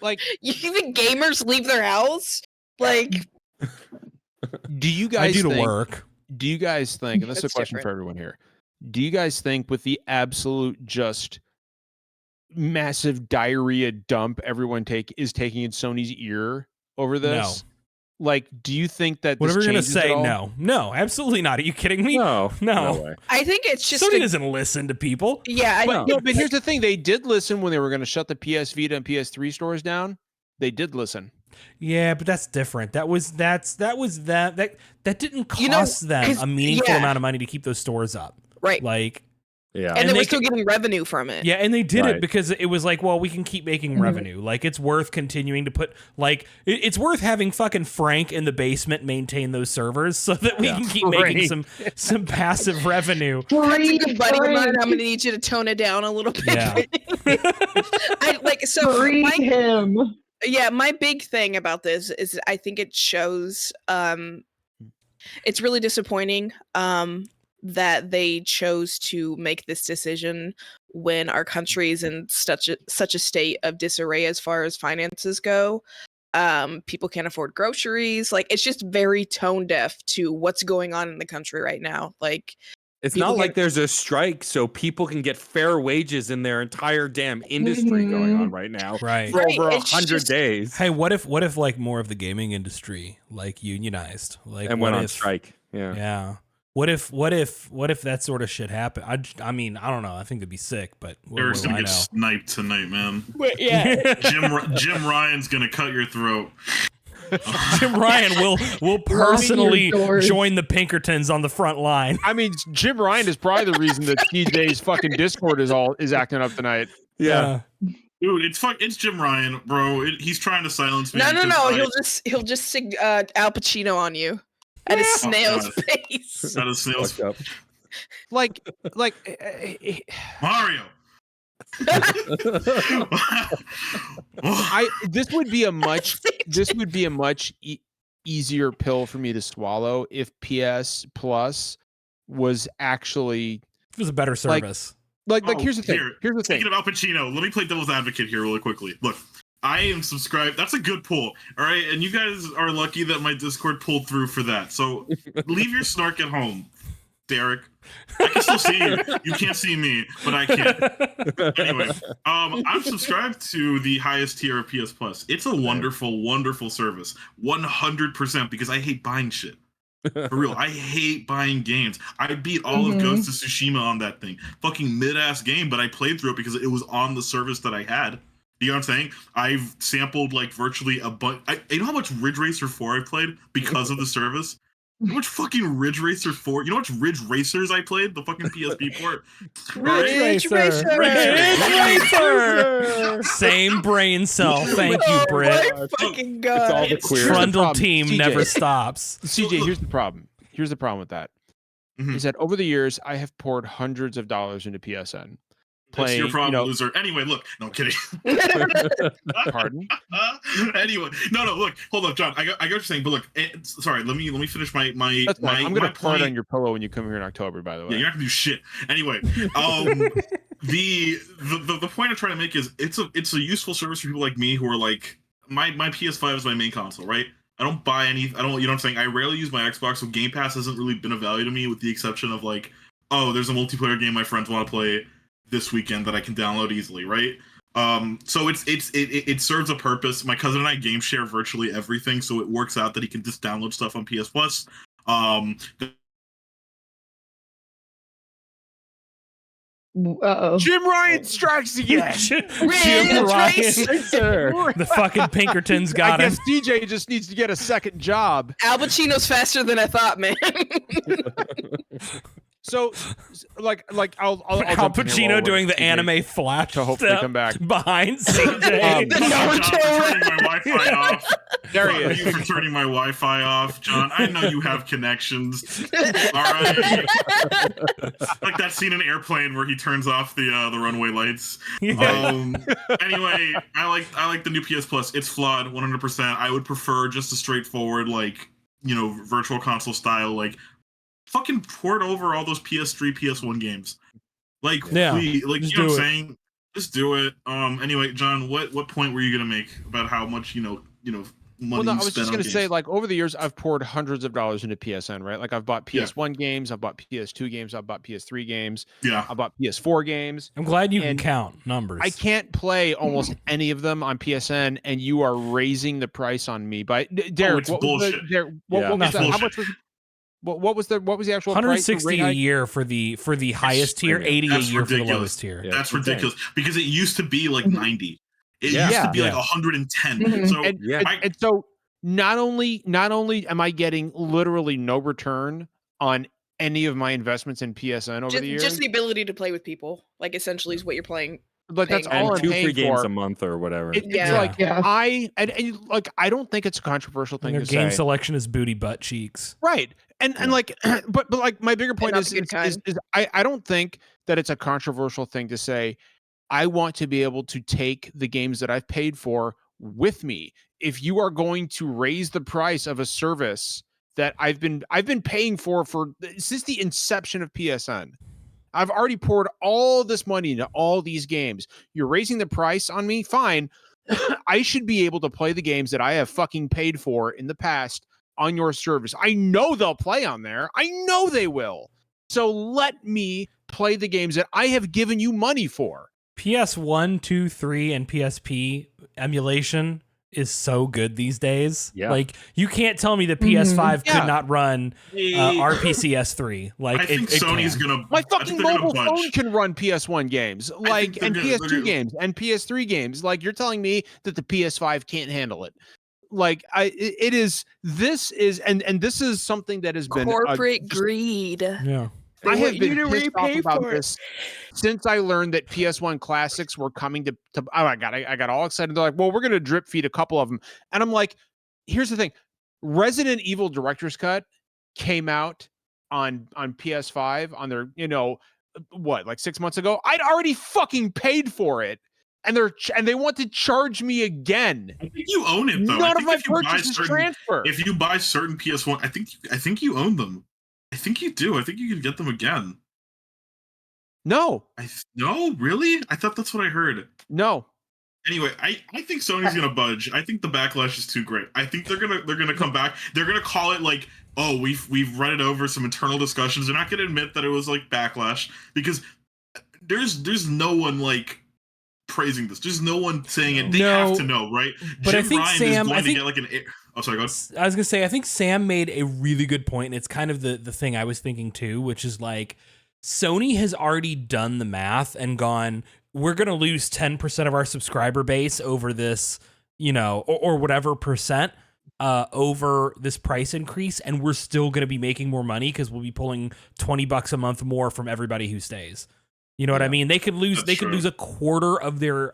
like you think gamers leave their house? Like do you guys I do to work. Do you guys think, and this is a question for everyone here, do you guys think with the absolute just massive diarrhea dump everyone is taking in Sony's ear over this? Like, do you think that Whatever this you're gonna changes at say, all? no, absolutely not. Are you kidding me? No No. way. I think it's just Sony doesn't listen to people. yeah. But no, but here's the thing: they did listen when they were going to shut the PS Vita and PS3 stores down. They did listen. Yeah, but that's different. That didn't You know, cost them 'cause- a meaningful yeah. amount of money to keep those stores up. Right. Like, Yeah. and And they they were still getting revenue from it. yeah, and they did Right. it because it was like, well, we can keep making Mhm. revenue. Like, it's worth continuing to put, like, it's worth having fucking Frank in the basement maintain those servers so that we Yeah. can keep making some passive revenue. That's a Free good buddy of mine. Frank. I'm gonna need you to tone it down a little bit. Yeah. I like so Free him. yeah, my big thing about this is I think it shows it's really disappointing that they chose to make this decision when our country is in such a state of disarray as far as finances go. People can't afford groceries. Like, it's just very tone deaf to what's going on in the country right now. Like, It's people not like get- there's a strike so people can get fair wages in their entire damn industry going on right now Right. for over It's 100 just- days Hey, what if like more of the gaming industry like unionized? Like, and what went on if- strike. Yeah. Yeah. What if that sort of shit happened? I mean, I don't know. I think it'd be sick, but what Eric's do gonna I get know? sniped tonight, man. But yeah, Jim Ryan's gonna cut your throat. Jim Ryan will personally doors. join the Pinkertons on the front line. I mean, Jim Ryan is probably the reason that TJ's fucking Discord is acting up tonight. Yeah. Dude, it's Jim Ryan, bro. He's trying to silence me. no. because He'll just sing Al Pacino on you at a snail's God. pace. That is snails. Fucked up. Like, Mario. this would be a much easier pill for me to swallow if PS Plus was actually It was a better service. like Oh, here's the thing. here. Here's the thing. Speaking of Al Pacino, let me play devil's advocate here really quickly. Look, I am subscribed. That's a good pull. All right. And you guys are lucky that my Discord pulled through for that. So leave your snark at home, Derek. I can still see you. You can't see me, but I can. Anyway, I'm subscribed to the highest tier of PS Plus. It's a wonderful, wonderful service. 100% because I hate buying shit. For real, I hate buying games. I beat all of Ghost of Tsushima on that thing. Fucking mid-ass game, but I played through it because it was on the service that I had. You know what I'm saying? I've sampled like virtually a bunch. You know how much Ridge Racer 4 I played because of the service? You know how much fucking Ridge Racer 4? You know how much Ridge Racers I played? The fucking PSP port? Ridge Racer. Racer. Same brain cell. Thank you, Oh Britt. my fucking It's all god! the queer. Trundle problem, team CJ. never stops. CJ, look- here's the problem. Here's the problem with that. Mhm. Is that over the years I have poured hundreds of dollars into PSN. That's your Playing, problem, loser. Anyway, look. No, I'm kidding. Pardon? Anyway, no. Look, hold up, John. I got what you're saying, but look. Sorry, let me finish my That's fine. I'm my gonna pour it point. on your pillow when you come here in October. By the way. Yeah, you're not gonna do shit. Anyway, the point I'm trying to make is it's a useful service for people like me who are like my PS5 is my main console, right? I don't buy any. I don't. You know what I'm saying? I rarely use my Xbox, so Game Pass hasn't really been of value to me, with the exception of like, oh, there's a multiplayer game my friends want to play this weekend that I can download easily, right? So it serves a purpose. My cousin and I game share virtually everything, so it works out that he can just download stuff on PS Plus. Uh-oh. Jim Ryan strikes again. Jim Ridge Ryan. Racer. The fucking Pinkertons I got him. guess DJ just needs to get a second job. Al Pacino's faster than I thought, man. So, like I'll Al jump in here while Pacino doing the TJ anime flash to hopefully step come back. behind CJ. The John, for Naruto. turning my Wi-Fi off. There he Fuck is. you for turning my Wi-Fi off, John. I know you have connections. All right. Like that scene in Airplane where he turns off the runway lights. Anyway, I like the new PS Plus. It's flawed 100%. I would prefer just a straightforward, like, you know, virtual console style, like, fucking port over all those PS3, PS1 games. Like, Yeah, please, like, just you know what do I'm it. saying? Just do it. Anyway, John, what point were you gonna make about how much, you know, money no, I you was spend just on gonna games. say, like, over the years, I've poured hundreds of dollars into PSN, right? Like, I've bought PS1 games, I've bought PS2 games, I've bought PS3 games, Yeah. I bought PS4 games. I'm glad you can And count numbers. I can't play almost any of them on PSN, and you are raising the price on me. But Derek, it's what was bullshit. what was It's that? How bullshit. much was what was the actual price? 160 a year for the highest tier, 80 a That's year for the ridiculous. lowest tier. Yeah, That's it's insane. ridiculous because it used to be like 90. It Yeah. used to be like Yeah. 110. Mhm. So And so not only am I getting literally no return on any of my investments in PSN over the years, Just the ability to play with people, like essentially is what you're playing. like that's paying all And I'm 2 paying free games for. a month or whatever. It's Yeah. like Yeah. and like I don't think it's a controversial And thing their to game say. selection is booty butt cheeks. Right. And like but like my bigger point not is the good kind. I don't think that it's a controversial thing to say I want to be able to take the games that I've paid for with me. If you are going to raise the price of a service that I've been paying for since the inception of PSN. I've already poured all this money into all these games. You're raising the price on me? Fine. I should be able to play the games that I have fucking paid for in the past on your service. I know they'll play on there. I know they will. So let me play the games that I have given you money for. PS1, 2, 3, and PSP emulation is so good these days. Yeah. Like, you can't tell me the PS5 Yeah. could not run RPCS3. Like, I think Sony's can. gonna. My I think fucking they're gonna mobile budge. phone can run PS1 games, like, they're and gonna- PS2 they're- games and PS3 games. Like, you're telling me that the PS5 can't handle it. Like, this is something that has been Corporate greed. Yeah. I want have you been to pissed off repay about for it. this since I learned that PS1 classics were coming to oh my god, I got all excited. They're like, well, we're gonna drip feed a couple of them. And I'm like, here's the thing. Resident Evil Director's Cut came out on PS5 on their, like 6 months ago. I'd already fucking paid for it. And they want to charge me again. I think you own it though. None I of think my if you buy purchases certain- transfer. If you buy certain PS1, I think you own them. I think you do. I think you can get them again. No. No, really? I thought that's what I heard. No. Anyway, I think Sony's gonna budge. I think the backlash is too great. I think they're gonna come back. They're gonna call it like, oh, we've run it over some internal discussions. They're not gonna admit that it was like backlash because there's no one like praising this. There's no one saying it. They have to know, right? But Jim I think Ryan Sam, is going I think, to get like an. Oh, sorry, go ahead. I was gonna say, I think Sam made a really good point, and it's kind of the thing I was thinking too, which is like Sony has already done the math and gone, we're gonna lose 10% of our subscriber base over this, or whatever percent over this price increase, and we're still gonna be making more money because we'll be pulling $20 a month more from everybody who stays. You know what I mean? They could lose a quarter of their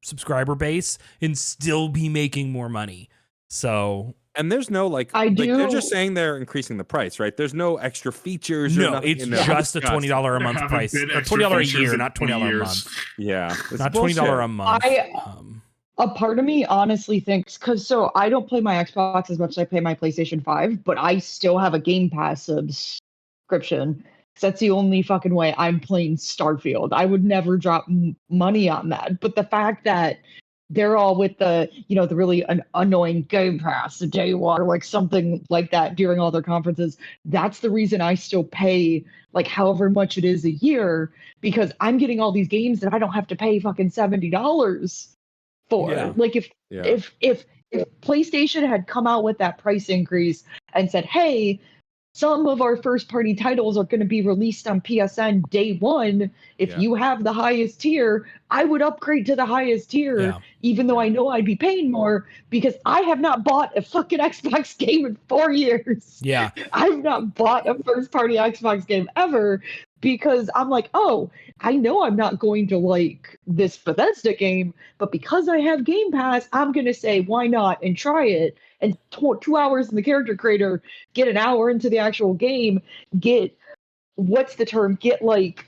subscriber base and still be making more money. So, and there's no they're just saying they're increasing the price, right? There's no extra features. No, or nothing it's in there. just a $20 a month price, or $20 a year, not $20 a month. Yeah, not $20 a month. A part of me honestly thinks, so I don't play my Xbox as much as I play my PlayStation 5, but I still have a Game Pass subscription. That's the only fucking way I'm playing Starfield. I would never drop money on that. But the fact that they're all with the really annoying Game Pass, the day one, or like something like that during all their conferences, that's the reason I still pay like however much it is a year, because I'm getting all these games that I don't have to pay fucking $70 for. Yeah. Like if PlayStation had come out with that price increase and said, hey, some of our first party titles are going to be released on PSN day one. If you have the highest tier, I would upgrade to the highest tier, even though I know I'd be paying more, because I have not bought a fucking Xbox game in 4 years. Yeah. I've not bought a first party Xbox game ever, because I'm like, oh, I know I'm not going to like this Bethesda game, but because I have Game Pass, I'm going to say, why not, and try it. And 2 hours in the character creator, get an hour into the actual game, get like...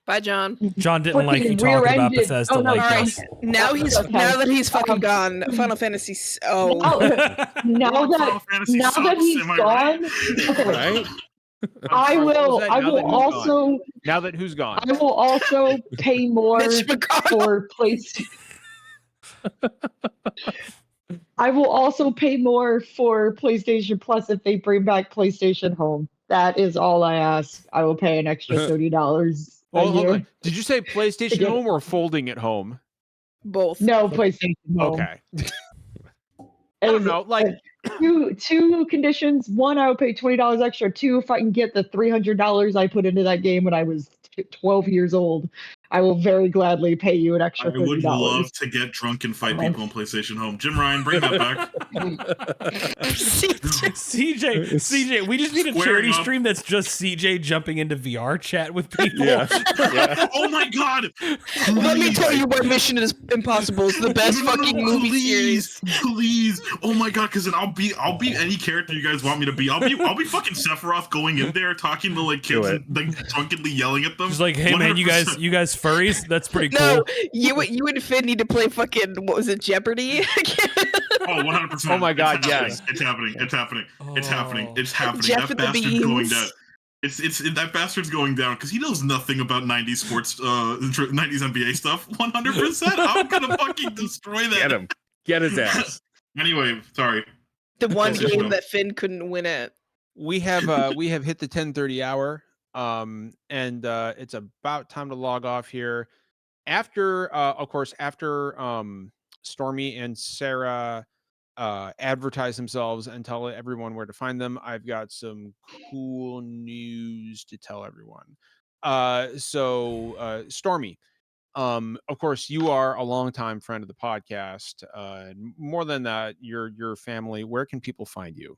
Bye, John. John didn't like you talking about Bethesda like this. Now that he's fucking gone, Final Fantasy. Now that he's gone, right? I will also. Now that who's gone? I will also pay more for PlayStation. I will also pay more for PlayStation Plus if they bring back PlayStation Home. That is all I ask. I will pay an extra $30 a Hold year. on. Did you say PlayStation get- Home or folding at home? Both. No, PlayStation Home. Okay. I don't know. Like two conditions. One, I would pay $20 extra. Two, if I can get the $300 I put into that game when I was 12 years old, I will very gladly pay you an extra $30. I would love to get drunk and fight people on PlayStation Home. Jim Ryan, bring that back. CJ, we just need a charity stream that's just CJ jumping into VR chat with people. Yeah. Oh my god! Let me tell you why Mission Impossible is the best fucking movie series. Please. Oh my god, because then I'll be any character you guys want me to be. I'll be fucking Sephiroth going in there talking to like kids and like drunkenly yelling at them. Just like, hey 100%. Man, you guys furries? That's pretty cool. No, you and Finn need to play fucking, what was it, Jeopardy? 100%. Oh my god, yes. It's happening. It's happening. Jeff That bastard's going down. That bastard's going down because he knows nothing about 90s sports, 90s NBA stuff. 100%. I'm gonna fucking destroy that. Get him. Get his ass. Anyway, sorry. The one game that Finn couldn't win at. We have hit the 10:30 hour. And it's about time to log off here. After Stormy and Sarah advertise themselves and tell everyone where to find them, I've got some cool news to tell everyone. So Stormy, of course, you are a longtime friend of the podcast. More than that, your family. Where can people find you?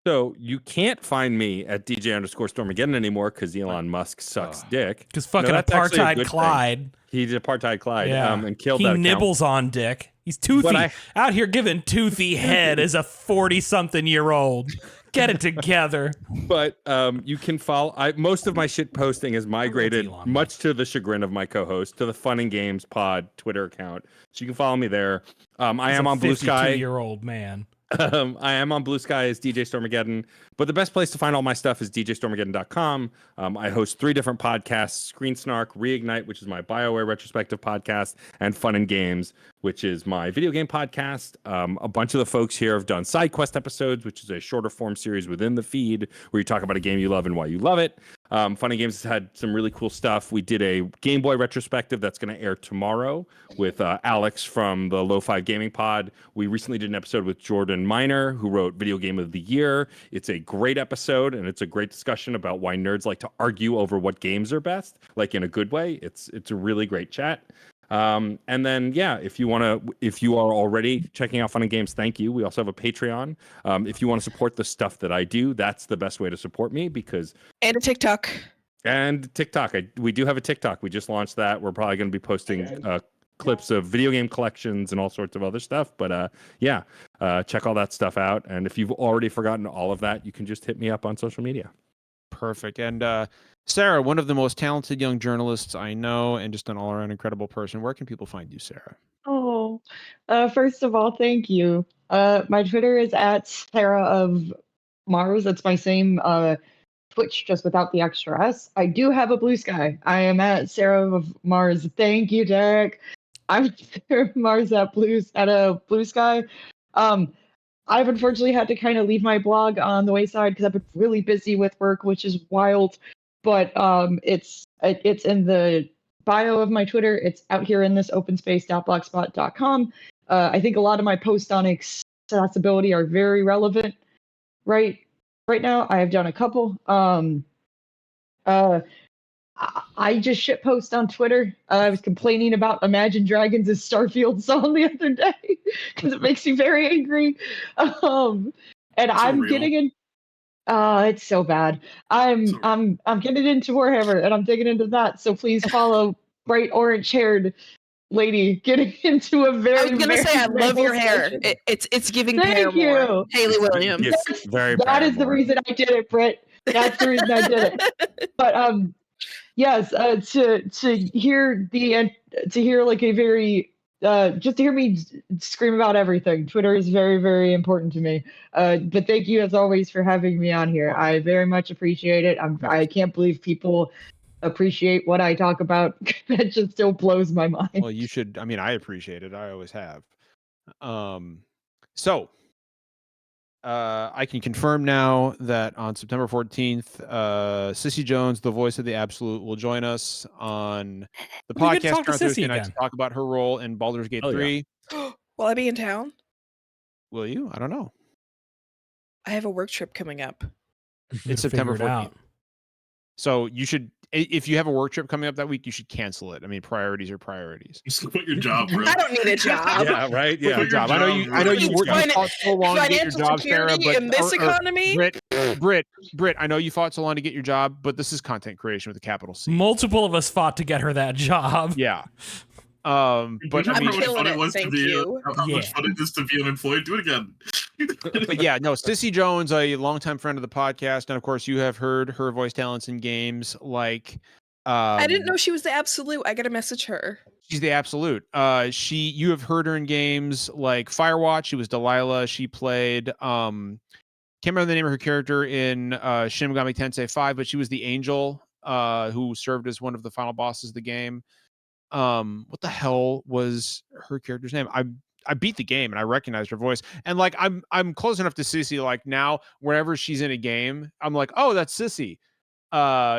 So you can't find me at DJ_Stormageddon anymore because Elon Musk sucks dick. Because fucking apartheid Clyde. He's apartheid Clyde and killed he that nibbles on dick. He's toothy. Out here giving toothy head as a 40-something-year-old. Get it together. But you can follow. Most of my shit posting is migrated, much to the chagrin of my co-host, to the Fun and Games Pod Twitter account. So you can follow me there. I am on Blue Sky. 52-year-old man. I am on Blue Sky as DJ Stormageddon, but the best place to find all my stuff is djstormageddon.com. I host 3 different podcasts: Screen Snark, Reignite, which is my BioWare retrospective podcast, and Fun and Games, which is my video game podcast. A bunch of the folks here have done Side Quest episodes, which is a shorter form series within the feed where you talk about a game you love and why you love it. Fun and Games has had some really cool stuff. We did a Game Boy retrospective that's going to air tomorrow with Alex from the Lo-Fi Gaming Pod. We recently did an episode with Jordan Miner, who wrote Video Game of the Year. It's a great episode, and it's a great discussion about why nerds like to argue over what games are best, like in a good way. It's a really great chat. And then, if you are already checking out Fun and Games, thank you. We also have a Patreon. If you want to support the stuff that I do, that's the best way to support me and a TikTok. We do have a TikTok. We just launched that. We're probably going to be posting clips of video game collections and all sorts of other stuff. But check all that stuff out. And if you've already forgotten all of that, you can just hit me up on social media. Perfect. And Sarah, one of the most talented young journalists I know, and just an all-around incredible person. Where can people find you, Sarah? Oh, first of all, thank you. My Twitter is at SarahofMars. That's my same Twitch, just without the extra S. I do have a Blue Sky. I am at SarahofMars. Thank you, Derek. I'm Sarah of Mars at Blue Sky. I've unfortunately had to kind of leave my blog on the wayside because I've been really busy with work, which is wild. But it's in the bio of my Twitter. It's out here in this openspace.blogspot.com. I think a lot of my posts on accessibility are very relevant right now. I have done a couple. I just shitpost on Twitter. I was complaining about Imagine Dragons' Starfield song the other day because it makes me very angry. And I'm getting in. It's so bad. I'm getting into Warhammer and I'm digging into that. So please follow bright orange-haired lady getting into a very. I was gonna say I love your hair. It's giving Thank Paramore. you. Haley Williams. That is the reason I did it, Britt. That's the reason I did it. But yes, to hear like a very just to hear me scream about everything. Twitter is very, very important to me. But thank you as always for having me on here. I very much appreciate it. I can't believe people appreciate what I talk about. That just still blows my mind. Well, you should. I mean, I appreciate it. I always have. So I can confirm now that on September 14th, Sissy Jones, the voice of the Absolute, will join us on the We get to podcast talk to on Sissy Thursday night to again. talk about her role in Baldur's Gate 3. Will I be in town? Will you? I don't know. I have a work trip coming up. It's September 14th. So you should, if you have a work trip coming up that week, you should cancel it. I mean, priorities are priorities. Just quit your job, bro. I don't need a job. Yeah, right. Quit Yeah, your job. I know you. bro. I know you It's fought so long to get your financial job, Sarah. security But in this economy? Britt, I know you fought so long to get your job, but this is content creation with a capital C. Multiple of us fought to get her that job. Yeah. But I I'm mean, killing it, thank you. How much fun it is to be unemployed? Do it again. but yeah, no, Sissy Jones, a longtime friend of the podcast, and of course, you have heard her voice talents in games like. I didn't know she was the Absolute. I gotta message her. She's the Absolute. You have heard her in games like Firewatch. She was Delilah. She played. Can't remember the name of her character in Shin Megami Tensei 5, but she was the angel who served as one of the final bosses of the game. What the hell was her character's name? I beat the game and I recognized her voice. And like I'm close enough to Sissy. Like now, wherever she's in a game, I'm like, oh, that's Sissy.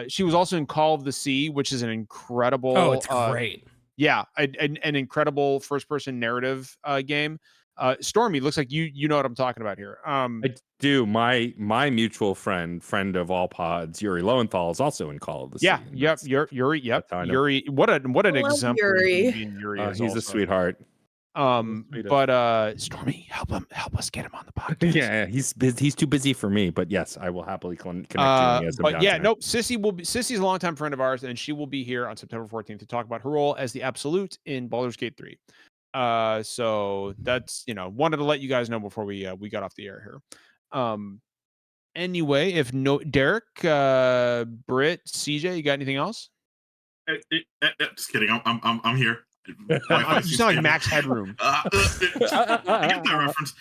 She was also in Call of the Sea, which is an incredible. Oh, it's great. Yeah, an incredible first-person narrative game. Stormy, looks like you know what I'm talking about here. I do. My mutual friend of all pods, Yuri Lowenthal, is also in Call of the Sea. Yeah, yep, Yuri, yep, Yuri. What an Love exemplary Yuri. human Yuri is. He's a sweetheart. But Stormy, help us get him on the podcast. Yeah, he's too busy for me, but yes, I will happily connect you. But yeah, nope. Sissy's a longtime friend of ours, and she will be here on September 14th to talk about her role as the Absolute in Baldur's Gate 3. So that's wanted to let you guys know before we got off the air here. Anyway, if no, Derek, Britt, CJ, you got anything else? Just kidding. I'm here. You sound like Max Headroom. I get that reference.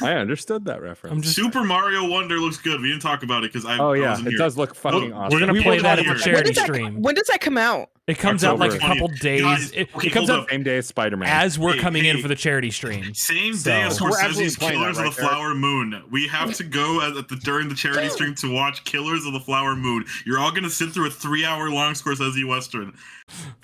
I understood that reference. Super Mario Wonder looks good. We didn't talk about it because I wasn't it here. does look fucking awesome. We're gonna play that at the charity When stream. When does that come out? It comes out like a couple days. Guys, it okay, comes hold out up. Same day as Spider-Man. as we're coming in for the charity stream. Same So- day as So we're absolutely Scorsese's playing that Killers right of the there. Flower Moon. We have to go during the charity stream to watch Killers of the Flower Moon. You're all gonna sit through a 3-hour-long Scorsese Western.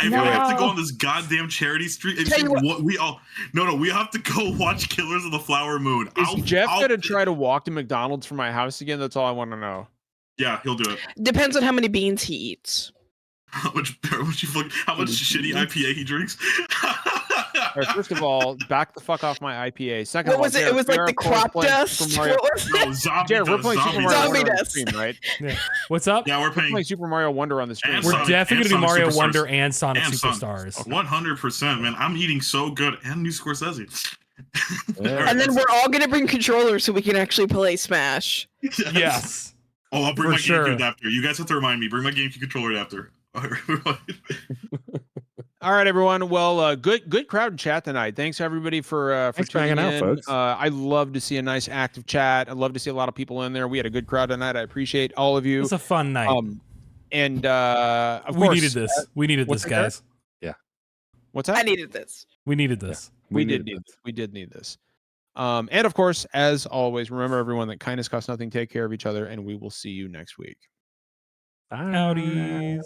If we have to go on this goddamn charity stream, we have to go watch Killers of the Flower Moon. Is Jeff gonna try to walk to McDonald's from my house again? That's all I want to know. Yeah, he'll do it. Depends on how many beans he eats. How much shitty IPA he drinks? All right, first of all, back the fuck off my IPA. Second What of all, was it? Jared, It was we like are, the of course, crop playing dust. Super Mario- What was No, it? zombie Jared, we're dust, playing Super zombie Mario dust. Zombie Wonder on the dust. stream, right? Yeah. What's up? Yeah, we're We're playing playing Super Mario Wonder on the stream. And We're Sonic- definitely and gonna do Sonic Mario Superstars. Wonder and Sonic And Sonic. Superstars. 100%, man. I'm eating so good and new Scorsese. And then we're all gonna bring controllers so we can actually play Smash. Yes. Oh, I'll bring For my sure. GameCube adapter. You guys have to remind me. Bring my GameCube controller adapter. All right, everyone. Well, good crowd in chat tonight. Thanks everybody for Thanks for tuning hanging out, in. folks. I love to see a nice active chat. I love to see a lot of people in there. We had a good crowd tonight. I appreciate all of you. It's a fun night. And of we course, needed this. We needed what's this, that, guys. what's that? I needed this. We needed this. We did need this. We did need this. And of course, as always, remember everyone that kindness costs nothing. Take care of each other, and we will see you next week. Howdies.